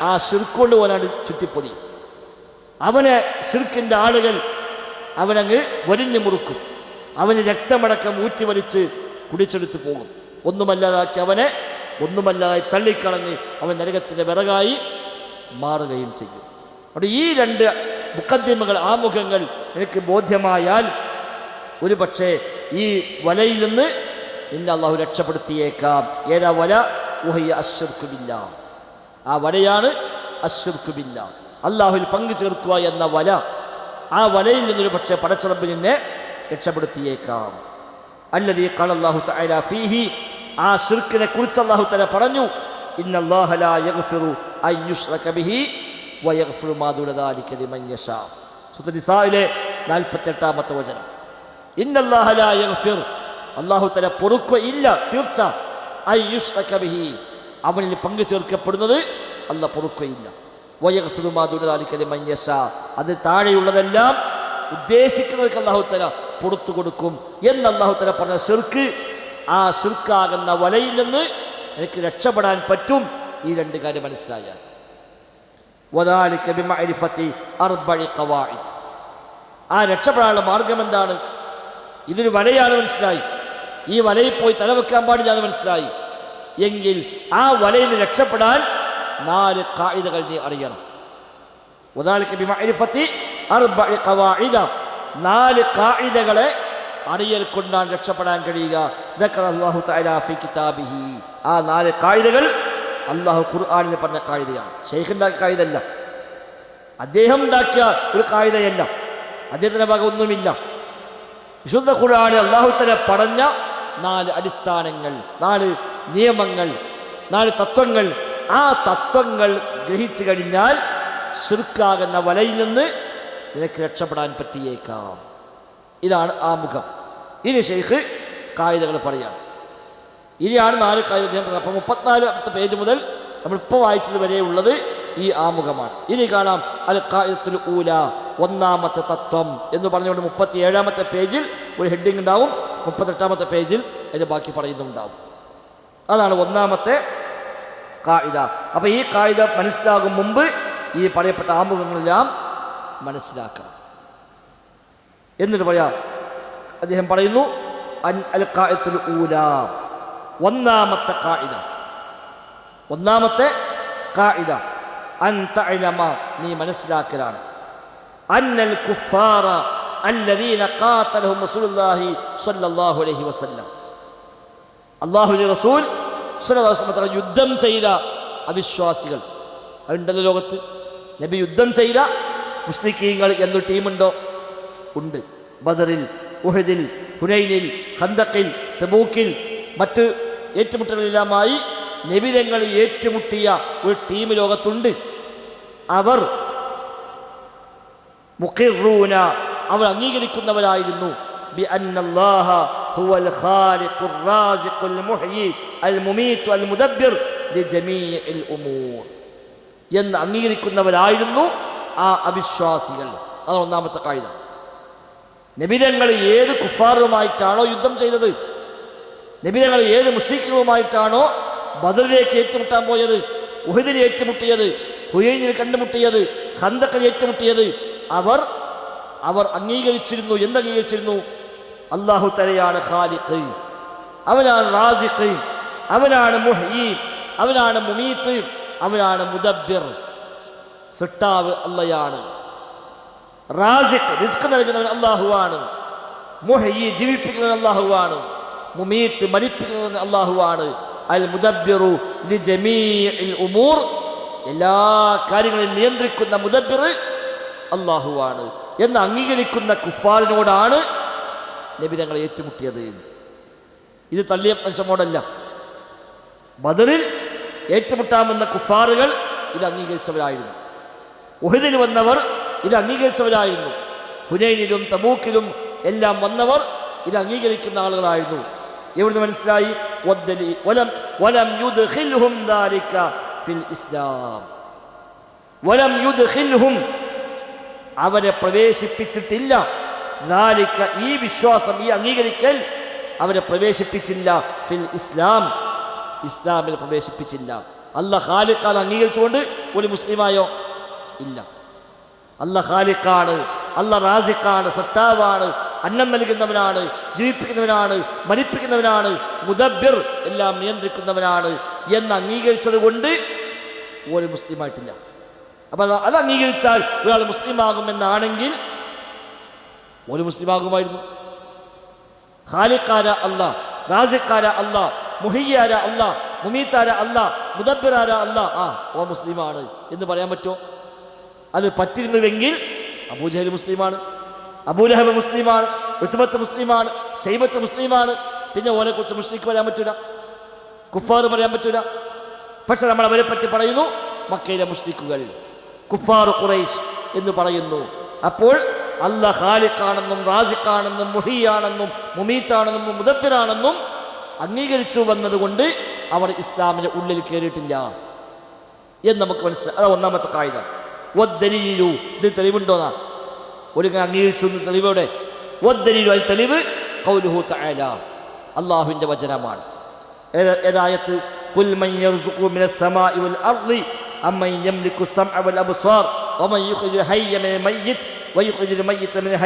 ആ ശിർക്കൊണ്ട് പോലാണ് ചുറ്റിപ്പൊതിയും. അവനെ ശിർക്കിൻ്റെ ആളുകൾ അവനങ്ങ് വലിഞ്ഞു മുറുക്കും, അവന് രക്തമടക്കം ഊറ്റി വലിച്ച് കുടിച്ചെടുത്ത് പോകും. ഒന്നുമല്ലാതാക്കി അവനെ ഒന്നുമല്ലാതായി തള്ളിക്കളഞ്ഞ് അവൻ നരകത്തിൻ്റെ വിറകായി മാറുകയും ചെയ്യും. അവിടെ ഈ രണ്ട് മുഖദ്ദിമകൾ, ആമുഖങ്ങൾ എനിക്ക് ബോധ്യമായാൽ ഒരു പക്ഷേ ഈ വലയിൽ നിന്ന് നിന്നെ അള്ളാഹു രക്ഷപ്പെടുത്തിയേക്കാം. ഏതാ വല? വഹിയ അശ്ശിർക്കു ബില്ലാഹ്. ആ വലയാണ് അശ്ശിർക്കു ബില്ലാഹ്, അള്ളാഹുവിൽ പങ്കു ചേർക്കുക എന്ന വല. ആ വലയിൽ നിന്നൊരു പക്ഷേ പടച്ച റബ്ബ് നിന്നെ രക്ഷപ്പെടുത്തിയേക്കാം. അല്ലദീ ഖാല അല്ലാഹു തആല ഫീഹി, ആ ശിർക്കിനെ കുറിച്ച് അല്ലാഹു തആല പറഞ്ഞു, ഇന്നല്ലാഹ ലാ യഗ്ഫിറു അൻ യുശ്റക ബിഹി വയഗ്ഫിറു മാ ദൂന ദാലിക ലിമൻ യശാ. സൂറത്തുൽ നിസായിലെ 48-ാമത്തെ വചനം. ഇന്നല്ലാഹ ലാ യഗ്ഫിർ, അല്ലാഹു തആല പൊറുക്കുകയില്ല, തീർച്ച, അൻ യുശ്റക ബിഹി, അവനിൽ പങ്കു ചേർക്കപ്പെടുന്നത് അല്ലാഹു പൊറുക്കുകയില്ല. വയഗ്ഫിറു മാ ദൂന ദാലിക ലിമൻ യശാ, അതിൽ താഴെയുള്ളതെല്ലാം ഉദ്ദേശിക്കുന്നവർക്ക് അല്ലാഹു തആല പുറത്തു കൊടുക്കും എന്ന് അല്ലാഹു തആല പറഞ്ഞ ശിർക്ക്, ആ ശിർക്കാകുന്ന വലയിൽ നിന്ന് എനിക്ക് രക്ഷപ്പെടാൻ പറ്റും ഈ രണ്ട് കാര്യം മനസ്സിലായാൽ. വദാലിക ബിമഅരിഫത്തി അർബഇ ഖവാഇദ്, ആ രക്ഷപ്പെടാനുള്ള മാർഗം എന്താണ്? ഇതൊരു വലയാണ് മനസ്സിലായി, ഈ വലയിൽ പോയി തലവെക്കാൻ പാടില്ല എന്ന് മനസ്സിലായി എങ്കിൽ ആ വലയിൽ നിന്ന് രക്ഷപ്പെടാൻ 4 ഖായിദകൾ നീ അറിയണം. വദാലിക ബിമഅരിഫത്തി അർബഇ ഖവാഇദ, 4 ഖായിദകളെ അറിയൽ കൊണ്ടാണ് രക്ഷപ്പെടാൻ കഴിയുക. ദക്കറ അല്ലാഹു തആല ഫീ കിതാബിഹി, ആ 4 ഖായിദകൾ അല്ലാഹു ഖുർആനിൽ പറഞ്ഞ ഖായിദയാണ്. ശൈഖിൻ്റെ ഖായിദയല്ല, അദ്ദേഹം ഉണ്ടാക്കിയ ഒരു ഖായിദയല്ല, അദ്ദേഹത്തിൻ്റെ ഭാഗം ഒന്നുമില്ല. വിശുദ്ധ ഖുർആനിൽ അല്ലാഹു തആല പറഞ്ഞ 4 അടിസ്ഥാനങ്ങൾ, 4 നിയമങ്ങൾ, 4 തത്വങ്ങൾ. ആ തത്വങ്ങൾ ഗ്രഹിച്ചു കഴിഞ്ഞാൽ ശിർക്കാകുന്ന വലയിൽ നിന്ന് നിനക്ക് രക്ഷപ്പെടാൻ പറ്റിയേക്കാം. ഇതാണ് ആമുഖം. ഇനി ശൈഖ് ഖായിദകൾ പറയാണ്. ഇനിയാണ് 4 ഖായിദ. അപ്പോൾ 34-ാമത്തെ പേജ് മുതൽ നമ്മളിപ്പോൾ വായിച്ചത് വരെ ഉള്ളത് ഈ ആമുഖമാണ്. ഇനി കാണാം അൽ ഖായിദത്തുൽ ഊല, 1-ാമത്തെ തത്വം എന്ന് പറഞ്ഞുകൊണ്ട് 37-ാമത്തെ പേജിൽ ഒരു ഹെഡിങ് ഉണ്ടാവും, 38-ാമത്തെ പേജിൽ അതിൻ്റെ ബാക്കി പറയുന്നുണ്ടാവും. അതാണ് 1-ാമത്തെ ഖായിദ. അപ്പോൾ ഈ ഖായിദ മനസ്സിലാകും മുമ്പ് ഈ പറയപ്പെട്ട ആമുഖങ്ങളെല്ലാം മനസ്സിലാക്കണം. എന്നിട്ട് പറയാം, അദ്ദേഹം പറയുന്നു അൽ ഖായിദത്തുൽ ഊല, 1-ാമത്തെ ഖായിദ. 1-ാമത്തെ ഖായിദ അൻ തഅലമ, നീ മനസ്സിലാക്കലാണ്, അന്നൽ കുഫാറ അല്ലദീന ഖാതലഹും റസൂലുള്ളാഹി സ്വല്ലല്ലാഹു അലൈഹി വസല്ലം, അല്ലാഹുവിൻ്റെ റസൂൽ സ്വല്ലല്ലാഹു അലൈഹി വസല്ലം യുദ്ധം ചെയ്ത അവിശ്വാസികൾ അതുണ്ടല്ലോ ലോകത്ത്. നബി യുദ്ധം ചെയ്ത മുസ്ലിക്കീങ്ങൾ എന്നൊരു ടീമുണ്ടോ? ഉണ്ട്. ബദറിൽ, ഉഹദിൽ, ഹുനൈനിൽ, ഖന്തഖിൽ, തബൂക്കിൽ, മറ്റ് ഏറ്റുമുട്ടലുകളിലുമായി നബിതങ്ങൾ ഏറ്റുമുട്ടിയ ഒരു ടീം ലോകത്തുണ്ട്. അവർ മുഖിറൂന, അവർ അംഗീകരിക്കുന്നവരായിരുന്നു ബി അന്നല്ലാഹ ഹുവൽ ഖാലിഖുർ റാസിഖുൽ മുഹ്യി അൽ മുമീതു അൽ മുദബ്ബിർ ലിജമീഇൽ ഉമൂർ എന്ന് അംഗീകരിക്കുന്നവരായിരുന്നു ആ അവിശ്വാസികൾ. അതാണ് 1-ാമത്തെ ഖായിദ. നബിതങ്ങൾ ഏത് കുഫാറുമായിട്ടാണോ യുദ്ധം ചെയ്തത്, നബിതങ്ങൾ ഏത് മുശ്രിക്കുകളുമായിട്ടാണോ ബദറിലേക്ക് ഏറ്റുമുട്ടാൻ പോയത്, ഉഹദിൽ ഏറ്റുമുട്ടിയത്, ഹുനൈനിൽ കണ്ടുമുട്ടിയത്, ഖന്തഖിൽ ഏറ്റുമുട്ടിയത്, അവർ അംഗീകരിച്ചിരുന്നു. എന്തംഗീകരിച്ചിരുന്നു? അല്ലാഹു തആലയാണ് ഖാലിഖ്, അവനാണ് റാസിഖ്, അവനാണ് മുഹ്യി, അവനാണ് മുമീത്ത്, അവനാണ് മുദബ്ബിർ, സൃഷ്ടാവ് അല്ലാഹുവാണ്. റാസിഖ്, റിസ്ക് നൽകുന്നവൻ അല്ലാഹുവാണ്. മുഹ്യി, ജീവിപ്പിക്കുന്നവൻ അല്ലാഹുവാണ്. മുമീത്ത്, മരിപ്പിക്കുന്നവൻ അല്ലാഹുവാണ്. അൽ മുദബ്ബിറു ലിജമീഇൽ ഉമൂർ, എല്ലാ കാര്യങ്ങളെയും നിയന്ത്രിക്കുന്ന മുദബ്ബിർ അല്ലാഹുവാണ് എന്ന് അംഗീകരിക്കുന്ന കുഫാറിനോടാണ് നബി തങ്ങൾ ഏറ്റുമുട്ടിയത്. ഇത് തള്ളിയ മനുഷ്യനോടല്ല. ബദറിൽ ഏറ്റുമുട്ടാമെന്ന കുഫാറുകൾ ഇത് അംഗീകരിച്ചവരായിരുന്നു. ഉഹദിൽ വന്നവർ ഇത് അംഗീകരിച്ചവരായിരുന്നു. ഹുനൈനിലും തബൂക്കിലും എല്ലാം വന്നവർ ഇത് അംഗീകരിക്കുന്ന ആളുകളായിരുന്നു. എവിടുന്ന് മനസ്സിലായി? വലം യുദ്ഖിൽഹും ദാലിക ഫിൽ ഇസ്ലാം, വലം യുദ്ഖിൽഹും, അവരെ പ്രവേശിപ്പിച്ചിട്ടില്ല. ദാലിക, ഈ വിശ്വാസം, ഈ അംഗീകരിക്കൽ അവരെ പ്രവേശിപ്പിച്ചില്ല. ഫിൽ ഇസ്ലാം, ഇസ്ലാമിൽ പ്രവേശിപ്പിച്ചില്ല. അല്ലാഹ് ഖാലിഖാണ് അംഗീകരിച്ചുകൊണ്ട് ഒരു മുസ്ലിമായോ? ഇല്ല. അല്ലാഹ് ഖാലിഖാണ്, അല്ലാഹ് റാസിഖാണ്, സത്താവാണ്, അന്നം നൽകുന്നവനാണ്, ജീവിപ്പിക്കുന്നവനാണ്, മരിപ്പിക്കുന്നവനാണ്, മുദബ്ബിർ, എല്ലാം നിയന്ത്രിക്കുന്നവനാണ് എന്ന് അംഗീകരിച്ചത് കൊണ്ട് ഒരു മുസ്ലിമായിട്ടില്ല. അപ്പം അത് അംഗീകരിച്ചാൽ ഒരാൾ മുസ്ലിമാകുമെന്നാണെങ്കിൽ ഒരു മുസ്ലിമാകുമായിരുന്നു. ഖാലിഖാര അല്ലാഹ്, റാസിഖാര അല്ലാഹ്, മുഹയ്യാര അല്ലാഹ്, മുമീത്താര അല്ലാഹ്, മുദബ്ബിറാര അല്ലാഹ്, ഓ മുസ്ലിമാണ് എന്ന് പറയാൻ പറ്റുമോ? അത് പറ്റിരുന്നുവെങ്കിൽ അബൂജഹൽ മുസ്ലിമാണ്, അബൂലഹബ് മുസ്ലിമാണ്, ഉത്ബത്ത് മുസ്ലിമാണ്, ശൈബത്ത് മുസ്ലിമാണ്. പിന്നെ ഓനെക്കുറിച്ച് മുശ്രിക്ക് പറയാൻ പറ്റൂല, കുഫാർ പറയാൻ പറ്റൂല. പക്ഷെ നമ്മൾ അവരെ പറ്റി പറയുന്നു മക്കയിലെ മുശ്രിക്കുകൾ, കുഫാർ ഖുറൈശ് എന്ന് പറയുന്നു. അപ്പോൾ അല്ലാഹ് ഖാലിഖാണെന്നും റാസിഖാണെന്നും മുഹീയാണെന്നും മുമീത്താണെന്നും മുദബ്ബിറാണെന്നും അംഗീകരിച്ചു വന്നതുകൊണ്ട് അവർ ഇസ്ലാമിന്റെ ഉള്ളിൽ കയറിയിട്ടില്ല എന്ന് നമുക്ക് മനസ്സിലായി. അതാ ഒന്നാമത്തെ കായിക. വദ്ദലീലു, ഇത് തെളിവുണ്ടോന്നാ? ഒരു അംഗീകരിച്ചു തെളിവോടെ വദ്ദലീലു, അതിൽ തെളിവ് ഖൗലുഹു തആല, അല്ലാഹുവിന്റെ വചനമാണ്. ഏതായത്ത്? ഖുൽ മൻ യർസുഖു മിനസ് സമാഇ വൽ അർളി അമ്മൻ യംലിക്കു സമഅ വൽ അബ്സാർ വമൻ യുഖ്രിജുൽ ഹയ്യ മിനൽ മയ്യിത്ത് വയുഖ്രിജുൽ മയ്യിത്ത മിനൽ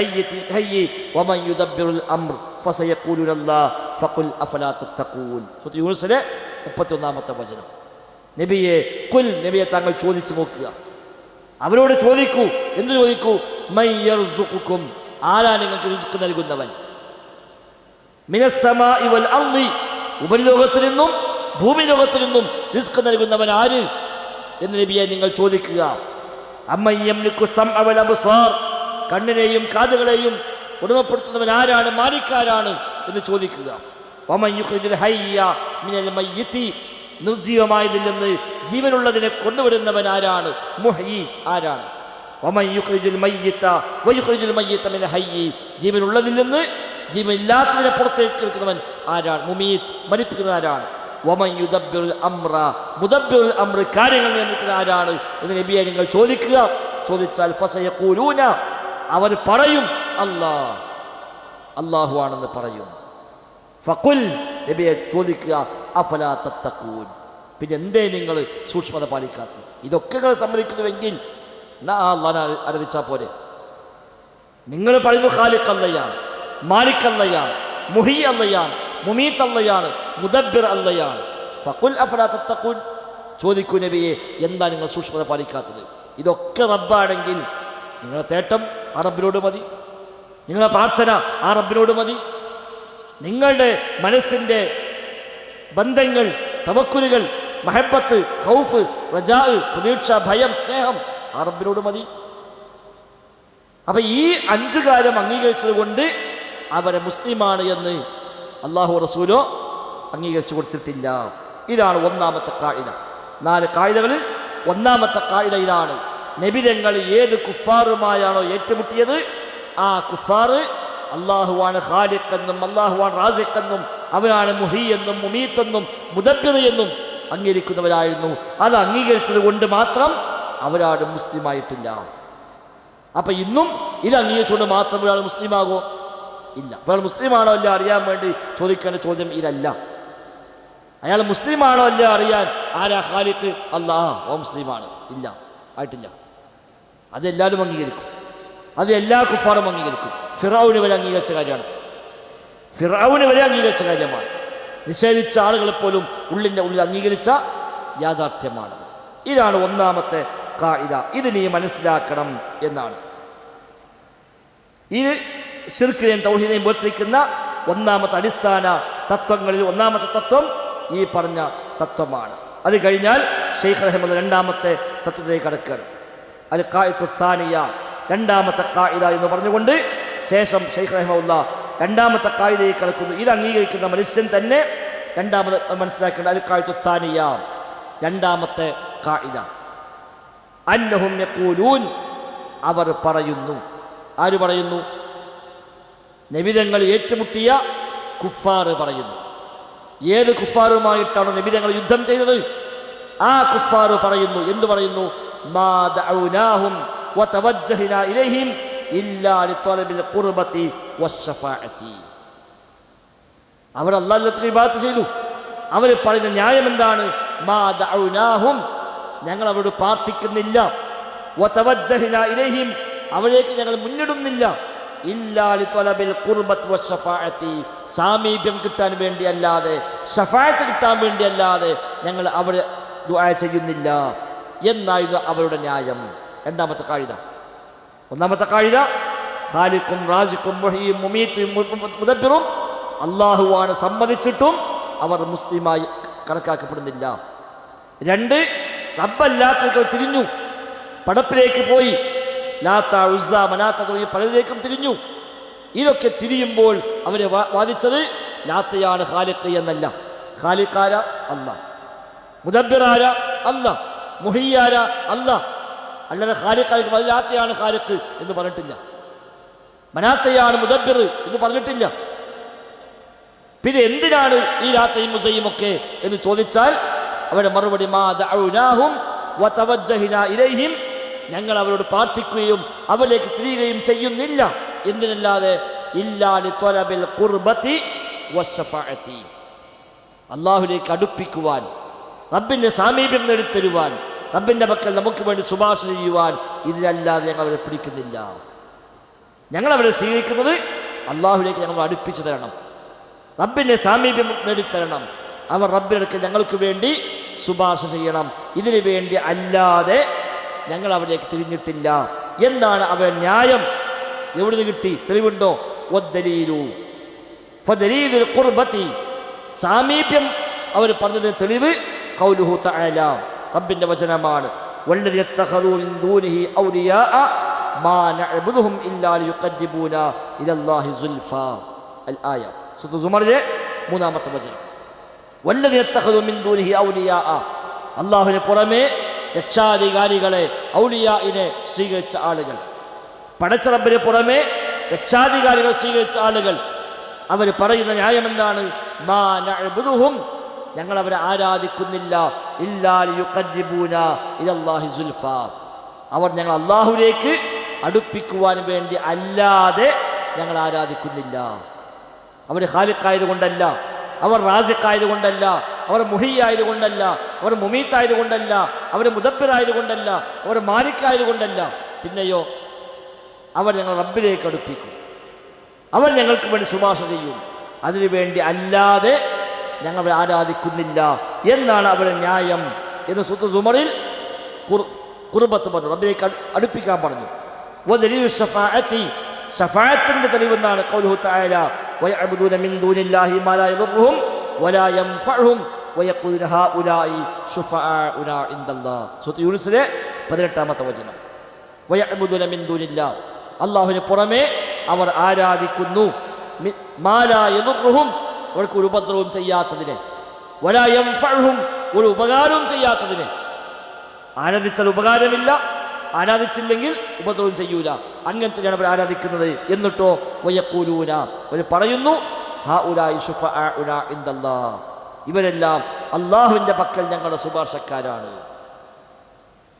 ഹയ്യി വമൻ യുദബ്ബിറുൽ അംർ ഫസയഖൂലുന അല്ലാഹ് ഫഖുൽ അഫലാ തത്തഖൂൻ. സൂറത്ത് യൂനുസിലെ 31-ാമത്തെ വചനം. നബിയെ ഖുൽ, നബിയെ താങ്കൾ ചോദിച്ചു നോക്കുക, അവരോട് ചോദിക്കൂ. എന്ത് ചോദിക്കൂ? മൻ യർസുഖുക്കും, ആരാ നിങ്ങൾക്ക് റിസ്ക് നൽകുന്നവൻ? മിനസ് സമാഇ വൽ അർളി, ഉപരിലോകത്തിൽ നിന്നും ഭൂമി ലോകത്തിൽ നിന്നും റിസ്ക് നൽകുന്നവൻ ആര് എന്ന് നബിയെ നിങ്ങൾ ചോദിക്കുക. അമ്മൻ യംലിക്കു സമഅ വൽ അബ്സാർ, കണ്ണിനെയും കാതുകളെയും ഉടമപ്പെടുത്തുന്നവൻ ആരാണ്, മാലിക്കാരാണ് എന്ന് ചോദിക്കുക. വമൻ യുഖ്രിജുൽ ഹയ്യ മിനൽ മയ്യിത്തി, നിർജീവമായതിൽ നിന്ന് ജീവനുള്ളതിനെ കൊണ്ടുവരുന്നവൻ ആരാണ്, മുഹ്യി ആരാണ്. വമൻ യുഖ്രിജുൽ മയ്യിത്ത വയുഖ്രിജുൽ മയ്യിത്ത മിനൽ ഹയ്യി, ജീവനുള്ളതിൽ നിന്ന് ജീവനില്ലാത്തതിനെ പുറത്തേക്ക് എടുക്കുന്നവൻ ആരാണ്, മുമീത്ത് മരിപ്പിക്കുന്ന ആരാണ്. വമൻ യുദബ്ബിറുൽ അംറ, മുദബ്ബിറുൽ അംർ, കാര്യങ്ങൾ നിയന്ത്രിക്കുന്ന ആരാണ് എന്ന് നബിയെ നിങ്ങൾ ചോദിക്കുക. ചോദിച്ചാൽ ഫസയഖൂലൂന, അവർ പറയും അല്ലാഹ്, അല്ലാഹു ആണെന്ന് പറയും. ഫഖുൽ, നബിയെ ചോദിക്കുക, അഫലാ തത്തഖൂൻ, പിന്നെ എന്തേ നിങ്ങൾ സൂക്ഷ്മത പാലിക്കാത്തത്? ഇതൊക്കെ നിങ്ങൾ സമ്മതിക്കുന്നുവെങ്കിൽ അല്ലാഹുവിനെ ആരാധിച്ചാൽ പോരെ. നിങ്ങൾ പറയുന്നു ഖാലിഖ് അല്ലയാണ്, മാലിക് അല്ലയാണ്, മുഹീ അല്ലയാണ്, മുമീത്ത് അല്ലയാണ്, മുദബ്ബിർ അല്ലയാണ്. ഫഖുൽ അഫലാ തത്തഖൂൻ, ചോദിക്കൂ നബിയെ, എന്താ നിങ്ങൾ സൂക്ഷ്മത പാലിക്കാത്തത്? ഇതൊക്കെ റബ്ബാണെങ്കിൽ നിങ്ങളുടെ തേട്ടം ആ റബ്ബിനോട് മതി, നിങ്ങളുടെ പ്രാർത്ഥന ആ റബ്ബിനോട് മതി, നിങ്ങളുടെ മനസ്സിൻ്റെ ബന്ധങ്ങൾ, തവക്കുലുകൾ, മഹബത്ത്, ഖൗഫ്, റജാ, പ്രതീക്ഷ, ഭയം, സ്നേഹം ആ റബ്ബിനോട് മതി. അപ്പം ഈ 5 കാര്യം അംഗീകരിച്ചത് കൊണ്ട് അവരെ മുസ്ലിമാണ് എന്ന് അല്ലാഹു റസൂലോ അംഗീകരിച്ചു കൊടുത്തിട്ടില്ല. ഇതാണ് ഒന്നാമത്തെ കായിദ. 4 കായിദകളിൽ ഒന്നാമത്തെ കായിദ ഇതാണ്. നബിതങ്ങൾ ഏത് കുഫാറുമായാണോ ഏറ്റുമുട്ടിയത്, ആ കുഫാർ അല്ലാഹുവാണ് ഖാലിഖ് എന്നും അല്ലാഹുവാണ് റാസിഖ് എന്നും അവനാണ് മുഹീ എന്നും മുമീത്ത് എന്നും മുദബ്ബിർ എന്നും അംഗീകരിക്കുന്നവരായിരുന്നു. അത് അംഗീകരിച്ചത് കൊണ്ട് മാത്രം അവരാരും മുസ്ലിമായിട്ടില്ല. അപ്പം ഇന്നും ഇത് അംഗീകരിച്ചുകൊണ്ട് മാത്രം ഒരാൾ മുസ്ലിമാകോ? ഇല്ല. അപ്പോൾ മുസ്ലിമാണോ അല്ല അറിയാൻ വേണ്ടി ചോദിക്കേണ്ട ചോദ്യം ഇതല്ല. അയാൾ മുസ്ലിമാണോ അല്ല അറിയാൻ ആരാ ഖാലിഖ്, അല്ലാഹ്, ഓ മുസ്ലിമാണ്. ഇല്ല, ആയിട്ടില്ല. അതെല്ലാവരും അംഗീകരിക്കും, അത് എല്ലാ കുഫാറും അംഗീകരിക്കും. ഫിറഔന് വരെ അംഗീകരിച്ച കാര്യമാണ്, ഫിറഔന് വരെ അംഗീകരിച്ച കാര്യമാണ്. നിഷേധിച്ച ആളുകളെപ്പോലും ഉള്ളിൻ്റെ ഉള്ളിൽ അംഗീകരിച്ച യാഥാർത്ഥ്യമാണ്. ഇതാണ് ഒന്നാമത്തെ ഖായിദ. ഇത് നീ മനസ്സിലാക്കണം എന്നാണ്. ഇത് ശിർക്കിനെയും തൗഹീദിനെയും വേർതിരിക്കുന്ന ഒന്നാമത്തെ അടിസ്ഥാന തത്വങ്ങളിൽ ഒന്നാമത്തെ തത്വം ഈ പറഞ്ഞ തത്വമാണ്. അത് കഴിഞ്ഞാൽ ഷെയ്ഖ് റഹ്മത്ത് രണ്ടാമത്തെ തത്വത്തിലേക്ക് കടക്കുകയാണ്. അൽ ഖായിദത്തു സാനിയ, രണ്ടാമത്തെ ഖായിദ എന്ന് പറഞ്ഞുകൊണ്ട് ശേഷം ഷെയ്ഖ് റഹ്മത്തുള്ളാഹ് രണ്ടാമത്തെ ഖായിദയിലേക്ക് കടക്കുന്നു. ഇത് അംഗീകരിക്കുന്ന മനുഷ്യൻ തന്നെ രണ്ടാമത് മനസ്സിലാക്കേണ്ട അൽ ഖായിദത്തു സാനിയ, രണ്ടാമത്തെ ഖായിദ. അന്നഹും യഖൂലൂൻ, അവർ പറയുന്നു. ആര് പറയുന്നു? നബിതങ്ങൾ ഏറ്റുമുട്ടിയ കുഫാർ പറയുന്നു. ഏത് കുഫാറുമായിട്ടാണ് നബിതങ്ങൾ യുദ്ധം ചെയ്തത്, ആ കുഫാർ പറയുന്നു. എന്തു പറയുന്നു? മാ ദഅൗനാഹും വതവജ്ജഹ്നാ ഇലൈഹിം ഇല്ലാ ലിത്വലബിൽ ഖുർബതി വശഫാഅതി. അവർ അല്ലാഹുവിനെ ഇബാദത്ത് ചെയ്തു. അവർ പറയുന്ന ന്യായം എന്താണ്? മാ ദഅൗനാഹും, ഞങ്ങൾ അവരോട് പ്രാർത്ഥിക്കുന്നില്ല. വതവജ്ജഹ്നാ ഇലൈഹിം, അവരേക്ക് ഞങ്ങൾ മുന്നിടുന്നില്ല. ഇല്ലാ ലിത്വലബിൽ ഖുർബതി വശഫാഅതി, സാമീപ്യം കിട്ടാൻ വേണ്ടിയല്ലാതെ, ശഫാഅത്ത് കിട്ടാൻ വേണ്ടിയല്ലാതെ ഞങ്ങൾ അവരെ ദുആ ചെയ്യുന്നില്ല എന്നായിരുന്നു അവരുടെ ന്യായം. രണ്ടാമത്തെ ഖായിദ. ഒന്നാമത്തെ ഖായിദ ഖാലിഖും റാസിഖും മുഹീയും മുമീത്തും മുദബ്ബിറും അല്ലാഹുവാണ് സമ്മതിച്ചിട്ടും അവർ മുസ്ലിമായി കണക്കാക്കപ്പെടുന്നില്ല. 2, റബ്ബല്ലാത്തവർ തിരിഞ്ഞു, പടപ്പിലേക്ക് പോയി, ലാത്ത ഉസ്സ മനാത്ത തുടങ്ങി പലതിലേക്കും തിരിഞ്ഞു. ഇതൊക്കെ തിരിയുമ്പോൾ അവരെ വാദിച്ചത് ലാത്തയാണ് ഖാലിഖ് എന്നല്ല. ഖാലിഖാര അല്ലാഹ്, മുദബ്ബിറാര അല്ലാഹ്, മുഹയ്യാര അല്ലാഹ്. അല്ലാതെ ഖാലിഖായിരിക്കും അത് ലാത്തയാണ് ഖാലിഖ് എന്ന് പറഞ്ഞിട്ടില്ല. മനാത്തയാണ് മുദബ്ബിർ എന്ന് പറഞ്ഞിട്ടില്ല. പിന്നെ എന്തിനാണ് ഈ ലാത്തയും ഉസയും ഒക്കെ എന്ന് ചോദിച്ചാൽ അവരുടെ മറുപടി മാ ദഅഉനാഹും വതവജ്ജഹ്നാ ഇലൈഹിം, ഞങ്ങൾ അവരോട് പ്രാർത്ഥിക്കുകയും അവരിലേക്ക് തിരിയുകയും ചെയ്യുന്നില്ല. എന്തിനല്ലാതെ ഇല്ലാ ലിത്വലബിൽ ഖുർബതി വശഫാഅതി, അല്ലാഹുവിലേക്ക് അടുപ്പിക്കുവാൻ, റബ്ബിന്റെ സാമീപ്യം നേടിത്തരുവാൻ, റബ്ബിന്റെ പക്കൽ നമുക്ക് വേണ്ടി ശുപാർശ ചെയ്യുവാൻ, ഇതിലല്ലാതെ ഞങ്ങൾ അവരെ പിടിക്കുന്നില്ല. ഞങ്ങൾ അവരെ സ്വീകരിക്കുന്നത് അല്ലാഹുവിലേക്ക് ഞങ്ങൾ അടുപ്പിച്ചു തരണം, റബ്ബിന്റെ സാമീപ്യം നേടിത്തരണം, അവർ റബ്ബിനടുക്ക് ഞങ്ങൾക്ക് വേണ്ടി ശുപാർശ ചെയ്യണം. ഇതിനു വേണ്ടി അല്ലാതെ ഞങ്ങൾ അവരിലേക്ക് തിരിഞ്ഞിട്ടില്ല എന്നാണ് അവരുടെ ന്യായം. എവിടുന്ന് കിട്ടി? തെളിവുണ്ടോ? വദ്ദലീലു ഫദലീലുൽ ഖുർബതി, സാമീപ്യം അവർ പറഞ്ഞതിന് തെളിവ് ഖൗലുഹു തആല, റബ്ബിന്റെ വചനമാണ്. വല്ലദീന ഇത്തഖദൂ മിൻ ദൂനിഹി ഔലിയാഅ മാ നഅ്ബുദുഹും ഇല്ലാ ലിയുഖദ്ദിബൂനാ ഇലല്ലാഹി സുൽഫാ. അൽ ആയ, സൂറത്തുൽ സുമറിലെ 3-ാമത്തെ വചനം. വല്ലദീന ഇത്തഖദൂ മിൻ ദൂനിഹി ഔലിയാഅ, അല്ലാഹുവിന് പുറമെ രക്ഷാധികാരികളെ, ഔലിയാഇനെ സ്വീകരിച്ച ആളുകൾ, പടച്ച റബ്ബിന് പുറമെ രക്ഷാധികാരികൾ സ്വീകരിച്ച ആളുകൾ, അവർ പറയുന്ന ന്യായം എന്താണ്? മാ നഅ്ബുദുഹും, ഞങ്ങൾ അവരെ ആരാധിക്കുന്നില്ല, ഇല്ലാ ലിയുഖദ്ദിബൂനാ ഇലല്ലാഹി സുൽഫാ, അവർ ഞങ്ങൾ അല്ലാഹുവിലേക്ക് അടുപ്പിക്കുവാൻ വേണ്ടി അല്ലാതെ ഞങ്ങൾ ആരാധിക്കുന്നില്ല. അവർ ഖാലിഖായതുകൊണ്ടല്ല, അവർ റാസിഖായതുകൊണ്ടല്ല, അവർ മുഹിയായതുകൊണ്ടല്ല, അവർ മുമീത്തായതുകൊണ്ടല്ല, അവർ മുദബ്ബിറായതുകൊണ്ടല്ല, അവർ മാലിക്കായതുകൊണ്ടല്ല. പിന്നെയോ അവർ ഞങ്ങൾ റബ്ബിലേക്ക് അടുപ്പിക്കും, അവർ ഞങ്ങൾക്ക് വേണ്ടി ശുപാർശ ചെയ്യും, അതിനു വേണ്ടി അല്ലാതെ ഞങ്ങൾ അവരെ ആരാധിക്കുന്നില്ല എന്നാണ് അവരുടെ ന്യായം എന്ന് സൂറത്തുൽ സുമറിൽ ഖുർബത്ത് പറഞ്ഞു, റബ്ബിലേക്ക് അടുപ്പിക്കാൻ പറഞ്ഞു. വദലീലു ശഫാഅത്തി, ശഫാഅത്തിന്റെ തെളിവെന്നാണ് ഖൗലുഹു തആല വയഅബ്ദൂന മിൻ ദൂനില്ലാഹി മാ ലാ യദുർറുഹും വലാ യൻഫഉഹും വയഖൂലുന ഹൗലായി ശുഫാഉനാ ഇൻദല്ലാഹ്. സൂറത്ത് യൂനുസിലെ 18-ാമത്തെ വചനം. വയഅബ്ദൂന മിൻ ദൂനില്ലാഹ്, അല്ലാഹുവിന് പുറമെ അവർ ആരാധിക്കുന്നു, മാ ലാ യദുർറുഹും, അവർക്ക് ഒരു ഉപദ്രവവും ചെയ്യാത്തതിനെ, വലാ യൻഫഉഹും, ഒരു ഉപകാരവും ചെയ്യാത്തതിനെ. ആരാധിച്ചാൽ ഉപകാരമില്ല, ആരാധിച്ചില്ലെങ്കിൽ ഉപദ്രവം ചെയ്യൂല, അങ്ങനത്തെയാണ് അവർ ആരാധിക്കുന്നത്. എന്നിട്ടോ വയഖൂലൂന, അവർ പറയുന്നു ഹൗലായി ശുഫാഉനാ ഇൻദല്ലാഹ്, ഇവരെല്ലാം അല്ലാഹുവിൻ്റെ പക്കൽ ഞങ്ങളുടെ ശുപാർശക്കാരാണ്.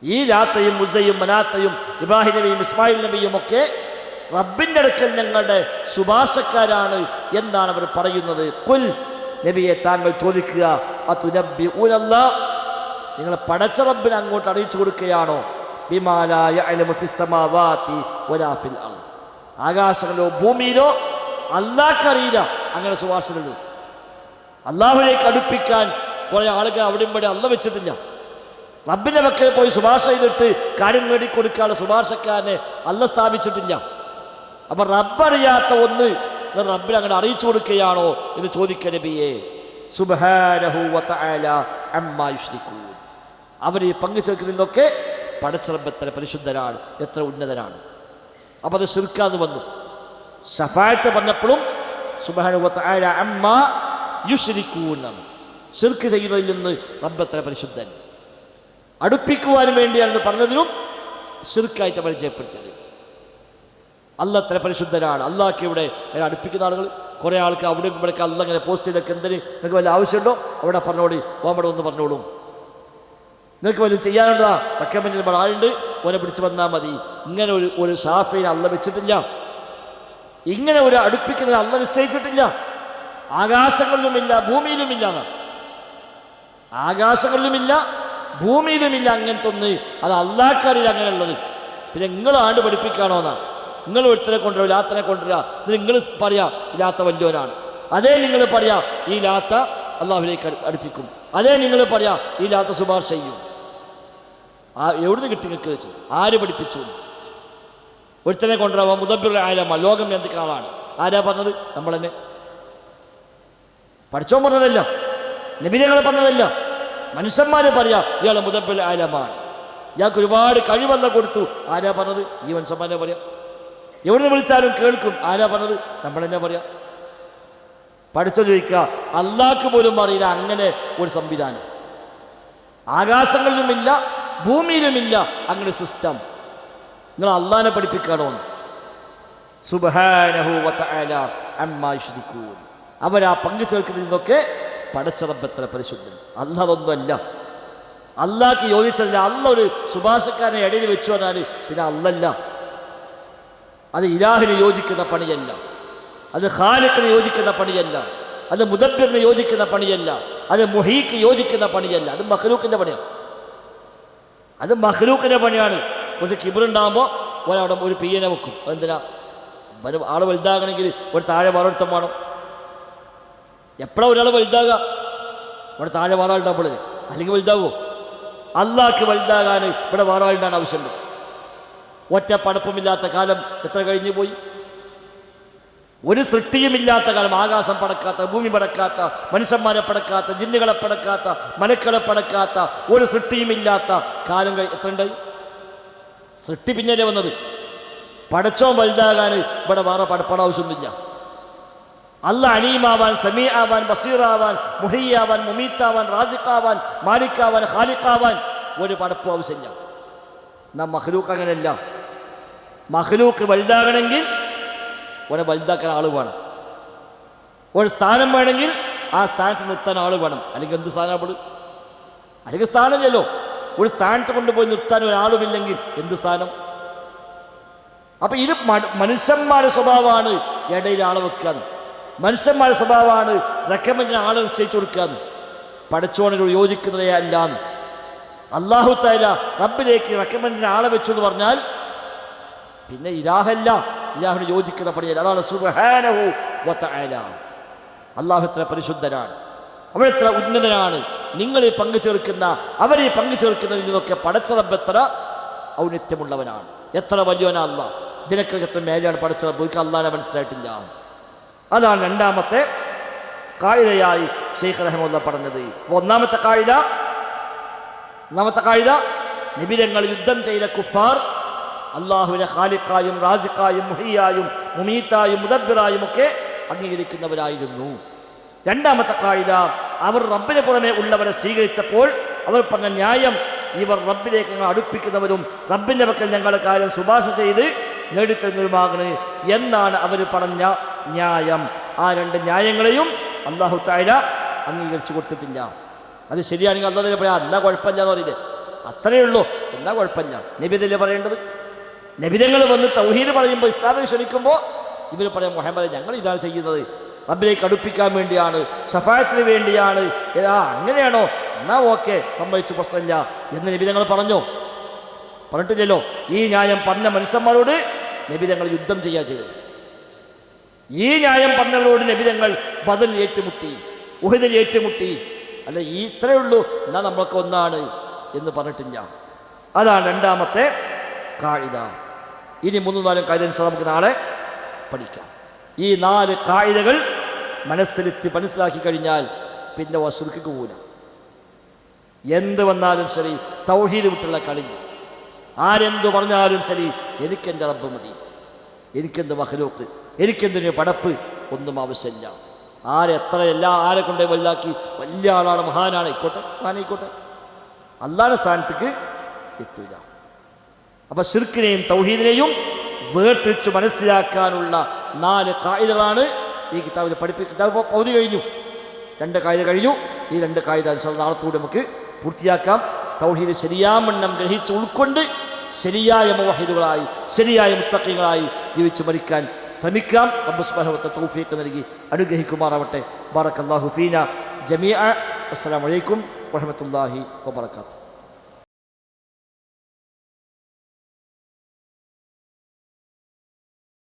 ഈ ലാത്തയും ഉസ്സയും മനാത്തയും ഇബ്രാഹിം നബിയും ഇസ്മായിൽ നബിയും ഒക്കെ റബ്ബിൻ്റെ അടുക്കൽ ഞങ്ങളുടെ ശുപാർശക്കാരാണ് എന്നാണ് അവർ പറയുന്നത്. ഖുൽ, നബിയെ താങ്കൾ ചോദിക്കുക, അതുനബ്ബിഊനല്ലാഹ്, നിങ്ങൾ പടച്ച റബ്ബിനെ അങ്ങോട്ട് അറിയിച്ചു കൊടുക്കുകയാണോ? ബിമാ ലാ യഅലമു ഫിസ്സമാവാതി വലാ ഫിൽ അർദ്, ആകാശങ്ങളിലോ ഭൂമിയിലോ അല്ലാഹ്ക്കറിയില്ല അങ്ങനെ ശുപാർശകൾ. അല്ലാഹുവിലേക്ക് അടുപ്പിക്കാൻ കുറേ ആളുകൾ അവിടെയും ഇവിടെ അല്ല വെച്ചിട്ടില്ല. റബ്ബിൻ്റെ പക്കൽ പോയി ശുപാർശ ചെയ്തിട്ട് കാര്യം നേടിക്കൊടുക്കാനുള്ള ശുപാർശക്കാരനെ അല്ല സ്ഥാപിച്ചിട്ടില്ല. അപ്പം റബ്ബറിയാത്ത ഒന്ന് റബ്ബിനെ അങ്ങനെ അറിയിച്ചു കൊടുക്കുകയാണോ എന്ന് ചോദിക്കുക നബിയെ. സുബ്ഹാനഹു വതആല അമ്മാ യുശ്രികൂൻ, അവർ ഈ പങ്കുചേർക്കുന്നതൊക്കെ പടച്ച റബ്ബ് എത്ര പരിശുദ്ധനാണ്, എത്ര ഉന്നതനാണ്. അപ്പം അത് ശിർക്കാന്ന് വന്നു. ശഫാഅത്ത് പറഞ്ഞപ്പോഴും സുബ്ഹാനഹു വതആല അമ്മാ യുശ്രികൂൻ, ശിർക്ക് ചെയ്യുന്നതിൽ നിന്ന് റബ്ബ് എത്ര പരിശുദ്ധൻ. അടുപ്പിക്കുവാനും വേണ്ടിയാണെന്ന് പറഞ്ഞതിനും ശിർക്കായിട്ട് പരിചയപ്പെടുത്തിയത്. അല്ല എത്ര പരിശുദ്ധനാണ്. അള്ളാഹ്ക്ക് ഇവിടെ അടുപ്പിക്കുന്ന ആളുകൾ കുറേ ആൾക്ക് അവിടെ ഇവിടേക്ക് അല്ല ഇങ്ങനെ പോസ്റ്റിലൊക്കെ എന്തിന് നിങ്ങൾക്ക് വല്ല ആവശ്യമുണ്ടോ അവിടെ പറഞ്ഞോളി, ഓമടെ ഒന്ന് പറഞ്ഞോളും. നിങ്ങൾക്ക് വല്ലതും ചെയ്യാനുണ്ടോ റെക്കമെൻഡ് ഇവിടെ ആളുണ്ട്, ഓനെ പിടിച്ച് വന്നാൽ മതി. ഇങ്ങനെ ഒരു ഷാഫിനെ അല്ല വെച്ചിട്ടില്ല, ഇങ്ങനെ ഒരു അടുപ്പിക്കുന്നതിന് അല്ല നിശ്ചയിച്ചിട്ടില്ല. ആകാശങ്ങളിലുമില്ല ഭൂമിയിലുമില്ല, ആകാശങ്ങളിലുമില്ല ഭൂമിയിലുമില്ല അങ്ങനത്തെ ഒന്ന്. അത് അള്ളാഹ്ക്കറിയില്ല അങ്ങനെയുള്ളത്. പിന്നെ നിങ്ങൾ ആണ്ട് പഠിപ്പിക്കാണോ എന്നാണ്. നിങ്ങൾ ഒരുത്തനെ കൊണ്ടുവരാ, ലാത്തനെ കൊണ്ടുവരാ, നിങ്ങൾ പറയാ ലാത്ത വലിയവനാണ്. അതേ നിങ്ങൾ പറയാ ഈ ലാത്ത അള്ളാഹുവിലേക്ക് അടുപ്പിക്കും. അതേ നിങ്ങൾ പറയാ ഈ ലാത്ത ശുപാർശ ചെയ്യും. എവിടുന്ന് കിട്ടി നിങ്ങൾക്ക് വെച്ചു? ആര് പഠിപ്പിച്ചു? ഒരുത്തനെ കൊണ്ടുവരാ മുദബ്ബിർ ആലമ, ലോകം നിയന്ത്രിക്കുന്ന ആളാണ്. ആരാ പറഞ്ഞത്? നമ്മൾ തന്നെ. പഠിച്ചോൻ പറഞ്ഞതല്ല, നബിതങ്ങൾ പറഞ്ഞതല്ല, മനുഷ്യന്മാരെ പറയാ ഇയാളെ മുദബ്ബിർ ആലമാണ്, ഇയാൾക്ക് ഒരുപാട് കഴിവല്ല കൊടുത്തു. ആരാ പറഞ്ഞത്? ഈ മനുഷ്യന്മാരെ പറയാം. എവിടുന്ന് വിളിച്ചാലും കേൾക്കും. ആരാ പറഞ്ഞത്? നമ്മൾ തന്നെ പറയാം. പഠിച്ചോ ചോദിക്കുക. അള്ളാഹ്ക്ക് പോലും അറിയില്ല അങ്ങനെ ഒരു സംവിധാനം. ആകാശങ്ങളിലുമില്ല ഭൂമിയിലുമില്ല അങ്ങനെ സിസ്റ്റം. നിങ്ങൾ അള്ളാഹിനെ പഠിപ്പിക്കണോ? സുബ്ഹാനഹു വ തആല അമ്മാ യുശ്രികൂൻ. അവരാ പങ്കു ചേർക്കുന്നതിൽ നിന്നൊക്കെ പടച്ച റബ്ബ് എത്ര പരിശുദ്ധൻ. അല്ലാഹ് അതൊന്നുമല്ല, അള്ളാഹ്ക്ക് യോജിച്ചതല്ല. അള്ളാഹ് ഒരു ശുപാർശക്കാരനെ ഇടയിൽ വെച്ചു പറഞ്ഞാൽ പിന്നെ അല്ലല്ല. അത് ഇലാഹിന് യോജിക്കുന്ന പണിയല്ല, അത് ഖാലിഖിന് യോജിക്കുന്ന പണിയല്ല, അത് മുദബ്ബിറിന് യോജിക്കുന്ന പണിയല്ല, അത് മുഹീക്ക് യോജിക്കുന്ന പണിയല്ല. അത് മഖ്ലൂഖിൻ്റെ പണിയാണ്. അത് മഖ്ലൂഖിൻ്റെ പണിയാണ്. കുറച്ച് കിബറുണ്ടാകുമ്പോൾ ഒരവിടെ ഒരു പിയ്യനെ വെക്കും. അതെന്തിനാ? ആൾ വലുതാകണമെങ്കിൽ ഒരു താഴെ വേറൊരുത്തം വേണം. എപ്പോഴാണ് ഒരാൾ വലുതാകുക? ഇവിടെ താഴെ വേറെ ആളുണ്ടാകുമ്പോഴേ, അല്ലെങ്കിൽ വലുതാകുമോ? അള്ളാഹ്ക്ക് വലുതാകാൻ ഇവിടെ വേറെ ആളുണ്ടാകാൻ ആവശ്യമുണ്ട്. ഒറ്റ പടപ്പുമില്ലാത്ത കാലം എത്ര കഴിഞ്ഞു പോയി? ഒരു സൃഷ്ടിയുമില്ലാത്ത കാലം, ആകാശം പടക്കാത്ത, ഭൂമി പടക്കാത്ത, മനുഷ്യന്മാരെ പടക്കാത്ത, ജിന്നുകളെ പടക്കാത്ത, മലക്കളെ പടക്കാത്ത, ഒരു സൃഷ്ടിയുമില്ലാത്ത കാലം എത്ര ഉണ്ടായി? സൃഷ്ടി പിന്നല്ലേ വന്നത്. പടച്ചോ വലുതാകാൻ ഇവിടെ വേറെ പടപ്പട ആവശ്യമൊന്നുമില്ല. അള്ളാഹ് അലീമാവാൻ, സമീആവാൻ, ബസീറാവാൻ, മുഹീയാവാൻ, മുമീത്താവാൻ, റാസിഖാവാൻ, മാലിക്കാവാൻ, ഖാലിഖാവാൻ ഒരു പടപ്പും ആവശ്യമില്ല. നാം മഖ്ലൂഖ് അങ്ങനെയല്ല. മഖ്ലൂഖ് വലുതാകണമെങ്കിൽ ഓനെ വലുതാക്കാൻ ആൾ വേണം. ഒരു സ്ഥാനം വേണമെങ്കിൽ ആ സ്ഥാനത്ത് നിർത്താൻ ആൾ വേണം. അല്ലെങ്കിൽ എന്ത് സ്ഥാനപ്പെടും? അല്ലെങ്കിൽ സ്ഥാനമില്ലല്ലോ. ഒരു സ്ഥാനത്ത് കൊണ്ടുപോയി നിർത്താൻ ഒരാളുമില്ലെങ്കിൽ എന്ത് സ്ഥാനം? അപ്പം ഇത് മനുഷ്യന്മാരുടെ സ്വഭാവമാണ് ഇടയിൽ ആളെ വെക്കാൻ. മനുഷ്യന്മാരുടെ സ്വഭാവമാണ് റെക്കമെൻഡിന് ആളെ നിശ്ചയിച്ചു കൊടുക്കാൻ. പടച്ചോണിനോട് യോജിക്കുന്നതേ അല്ലാന്ന്. അല്ലാഹു തആല റബ്ബിലേക്ക് റെക്കമെൻഡിന് ആളെ വെച്ചു എന്ന് പറഞ്ഞാൽ പിന്നെ ഇലാഹല്ല, ഇലാഹിന് യോജിക്കുന്ന പണിയല്ല. അതാണ് സുബ്ഹാനഹു വ തആല. അല്ലാഹു എത്ര പരിശുദ്ധനാണ്, അവരെത്ര ഉന്നതനാണ്. നിങ്ങൾ ഈ പങ്കു ചേർക്കുന്ന, അവരെ പങ്കു ചേർക്കുന്നതിൽ നിന്നൊക്കെ പടച്ച റബ്ബ് എത്ര ഔന്നത്യമുള്ളവനാണ്, എത്ര വലിയവനാ അല്ലാഹ്. ഇതിനൊക്കെ എത്ര മേലെയാണ് പടച്ച റബ്ബ്. ഒരിക്കൽ അല്ലാഹനെ മനസ്സിലായിട്ടില്ല. അതാണ് രണ്ടാമത്തെ കായികയായി ശൈഖ് റഹിമഹുല്ലാഹ് പറഞ്ഞത്. ഒന്നാമത്തെ കായിക നബിതങ്ങൾ യുദ്ധം ചെയ്ത കുഫാർ അള്ളാഹുവിനെ ഖാലിഖായും റാസിഖായും മുഹിയായും മുമീത്തായും മുദബ്ബിറായും ഒക്കെ അംഗീകരിക്കുന്നവരായിരുന്നു. രണ്ടാമത്തെ കായിക, അവർ റബ്ബിന് പുറമെ ഉള്ളവരെ സ്വീകരിച്ചപ്പോൾ അവർ പറഞ്ഞ ന്യായം, ഇവർ റബ്ബിലേക്ക് ഞങ്ങൾ അടുപ്പിക്കുന്നവരും റബ്ബിൻ്റെ പക്കൽ ഞങ്ങളുടെ കാര്യം ശുപാർശ ചെയ്ത് നേടിത്തരുന്നവരുമാകണ് എന്നാണ് അവർ പറഞ്ഞ ന്യായം. ആ രണ്ട് ന്യായങ്ങളെയും അല്ലാഹു തആല അംഗീകരിച്ചു കൊടുത്തിട്ടില്ല. അത് ശരിയാണെങ്കിൽ അല്ലാഹു പറയാം എന്നാ കുഴപ്പമില്ല എന്ന് പറയില്ലേ? അത്രയേ ഉള്ളൂ, എന്നാ കുഴപ്പമില്ല. നബിയല്ലേ പറയേണ്ടത്. നബിതങ്ങൾ വന്ന് തൗഹീദ് പറയുമ്പോൾ, ഇസ്ലാമിൽ ക്ഷണിക്കുമ്പോൾ ഇവർ പറയാം മുഹമ്മദ് ഞങ്ങൾ ഇതാണ് ചെയ്യുന്നത്, റബ്ബിലേക്ക് അടുപ്പിക്കാൻ വേണ്ടിയാണ്, ശഫാഅത്തിന് വേണ്ടിയാണ്. അങ്ങനെയാണോ? എന്നാ ഓക്കെ, സമ്മതിച്ചു, പ്രശ്നമില്ല എന്ന് നബിതങ്ങൾ പറഞ്ഞിട്ടില്ലല്ലോ. ഈ ന്യായം പറഞ്ഞ മനുഷ്യന്മാരോട് നബിതങ്ങൾ യുദ്ധം ചെയ്യുക ചെയ്തത്. ഈ ന്യായം പറഞ്ഞവരോട് നബിതങ്ങൾ ബദറിൽ ഏറ്റുമുട്ടി, ഉഹദിൽ ഏറ്റുമുട്ടി. അല്ല ഈ ഇത്രയേ ഉള്ളൂ, എന്നാൽ നമ്മളൊക്കെ ഒന്നാണ് എന്ന് പറഞ്ഞിട്ടില്ല. അതാണ് രണ്ടാമത്തെ കായിക. ഇനി 3-4 കായിക നമുക്ക് നാളെ പഠിക്കാം. ഈ 4 കായികകൾ മനസ്സിലാക്കി കഴിഞ്ഞാൽ പിന്നെ വസുൽക്ക് പോകില്ല. എന്ത് വന്നാലും ശരി, തൗഹീദ് വിട്ടുള്ള കളി. ആരെന്തു പറഞ്ഞാലും ശരി, എനിക്കെൻ്റെ റബ്ബ് മതി, എനിക്കെന്ത് മഖ്ലൂഖ്, എനിക്കെന്തിന് പടപ്പ്, ഒന്നും ആവശ്യമില്ല. ആരെ കൊണ്ടേ വലുതാക്കി വലിയ ആളാണ്, മഹാനാണ്, ആയിക്കോട്ടെ, അല്ലാഹുവിന്റെ സ്ഥാനത്തേക്ക് എത്തില്ല. അപ്പം ശിർക്കിനെയും തൗഹീദിനെയും വേർതിരിച്ച് മനസ്സിലാക്കാനുള്ള 4 കായികകളാണ് ഈ കിതാബിൽ കിതാബ് പകുതി കഴിഞ്ഞു. 2 കായിക കഴിഞ്ഞു. ഈ 2 കായിക നാളത്തോടെ നമുക്ക് പൂർത്തിയാക്കാം. തൗഹീദ് ശരിയാമണ്ണം ഗ്രഹിച്ച് ഉൾക്കൊണ്ട് ശരിയായ മുവഹിദുകളായി, ശരിയായ മുത്തഖീങ്ങളായി ജീവിച്ചു മരിക്കാൻ ശ്രമിക്കാം. റബ്ബ് സുബ്ഹാനഹു വ തആല തൗഫീഖ് നൽകി അനുഗ്രഹിക്കുമാറാവട്ടെ. ബാറക്കല്ലാഹു ഫീന ജമീഅ. അസ്സലാമു അലൈക്കും വറഹ്മത്തുള്ളാഹി വബറകാതുഹു.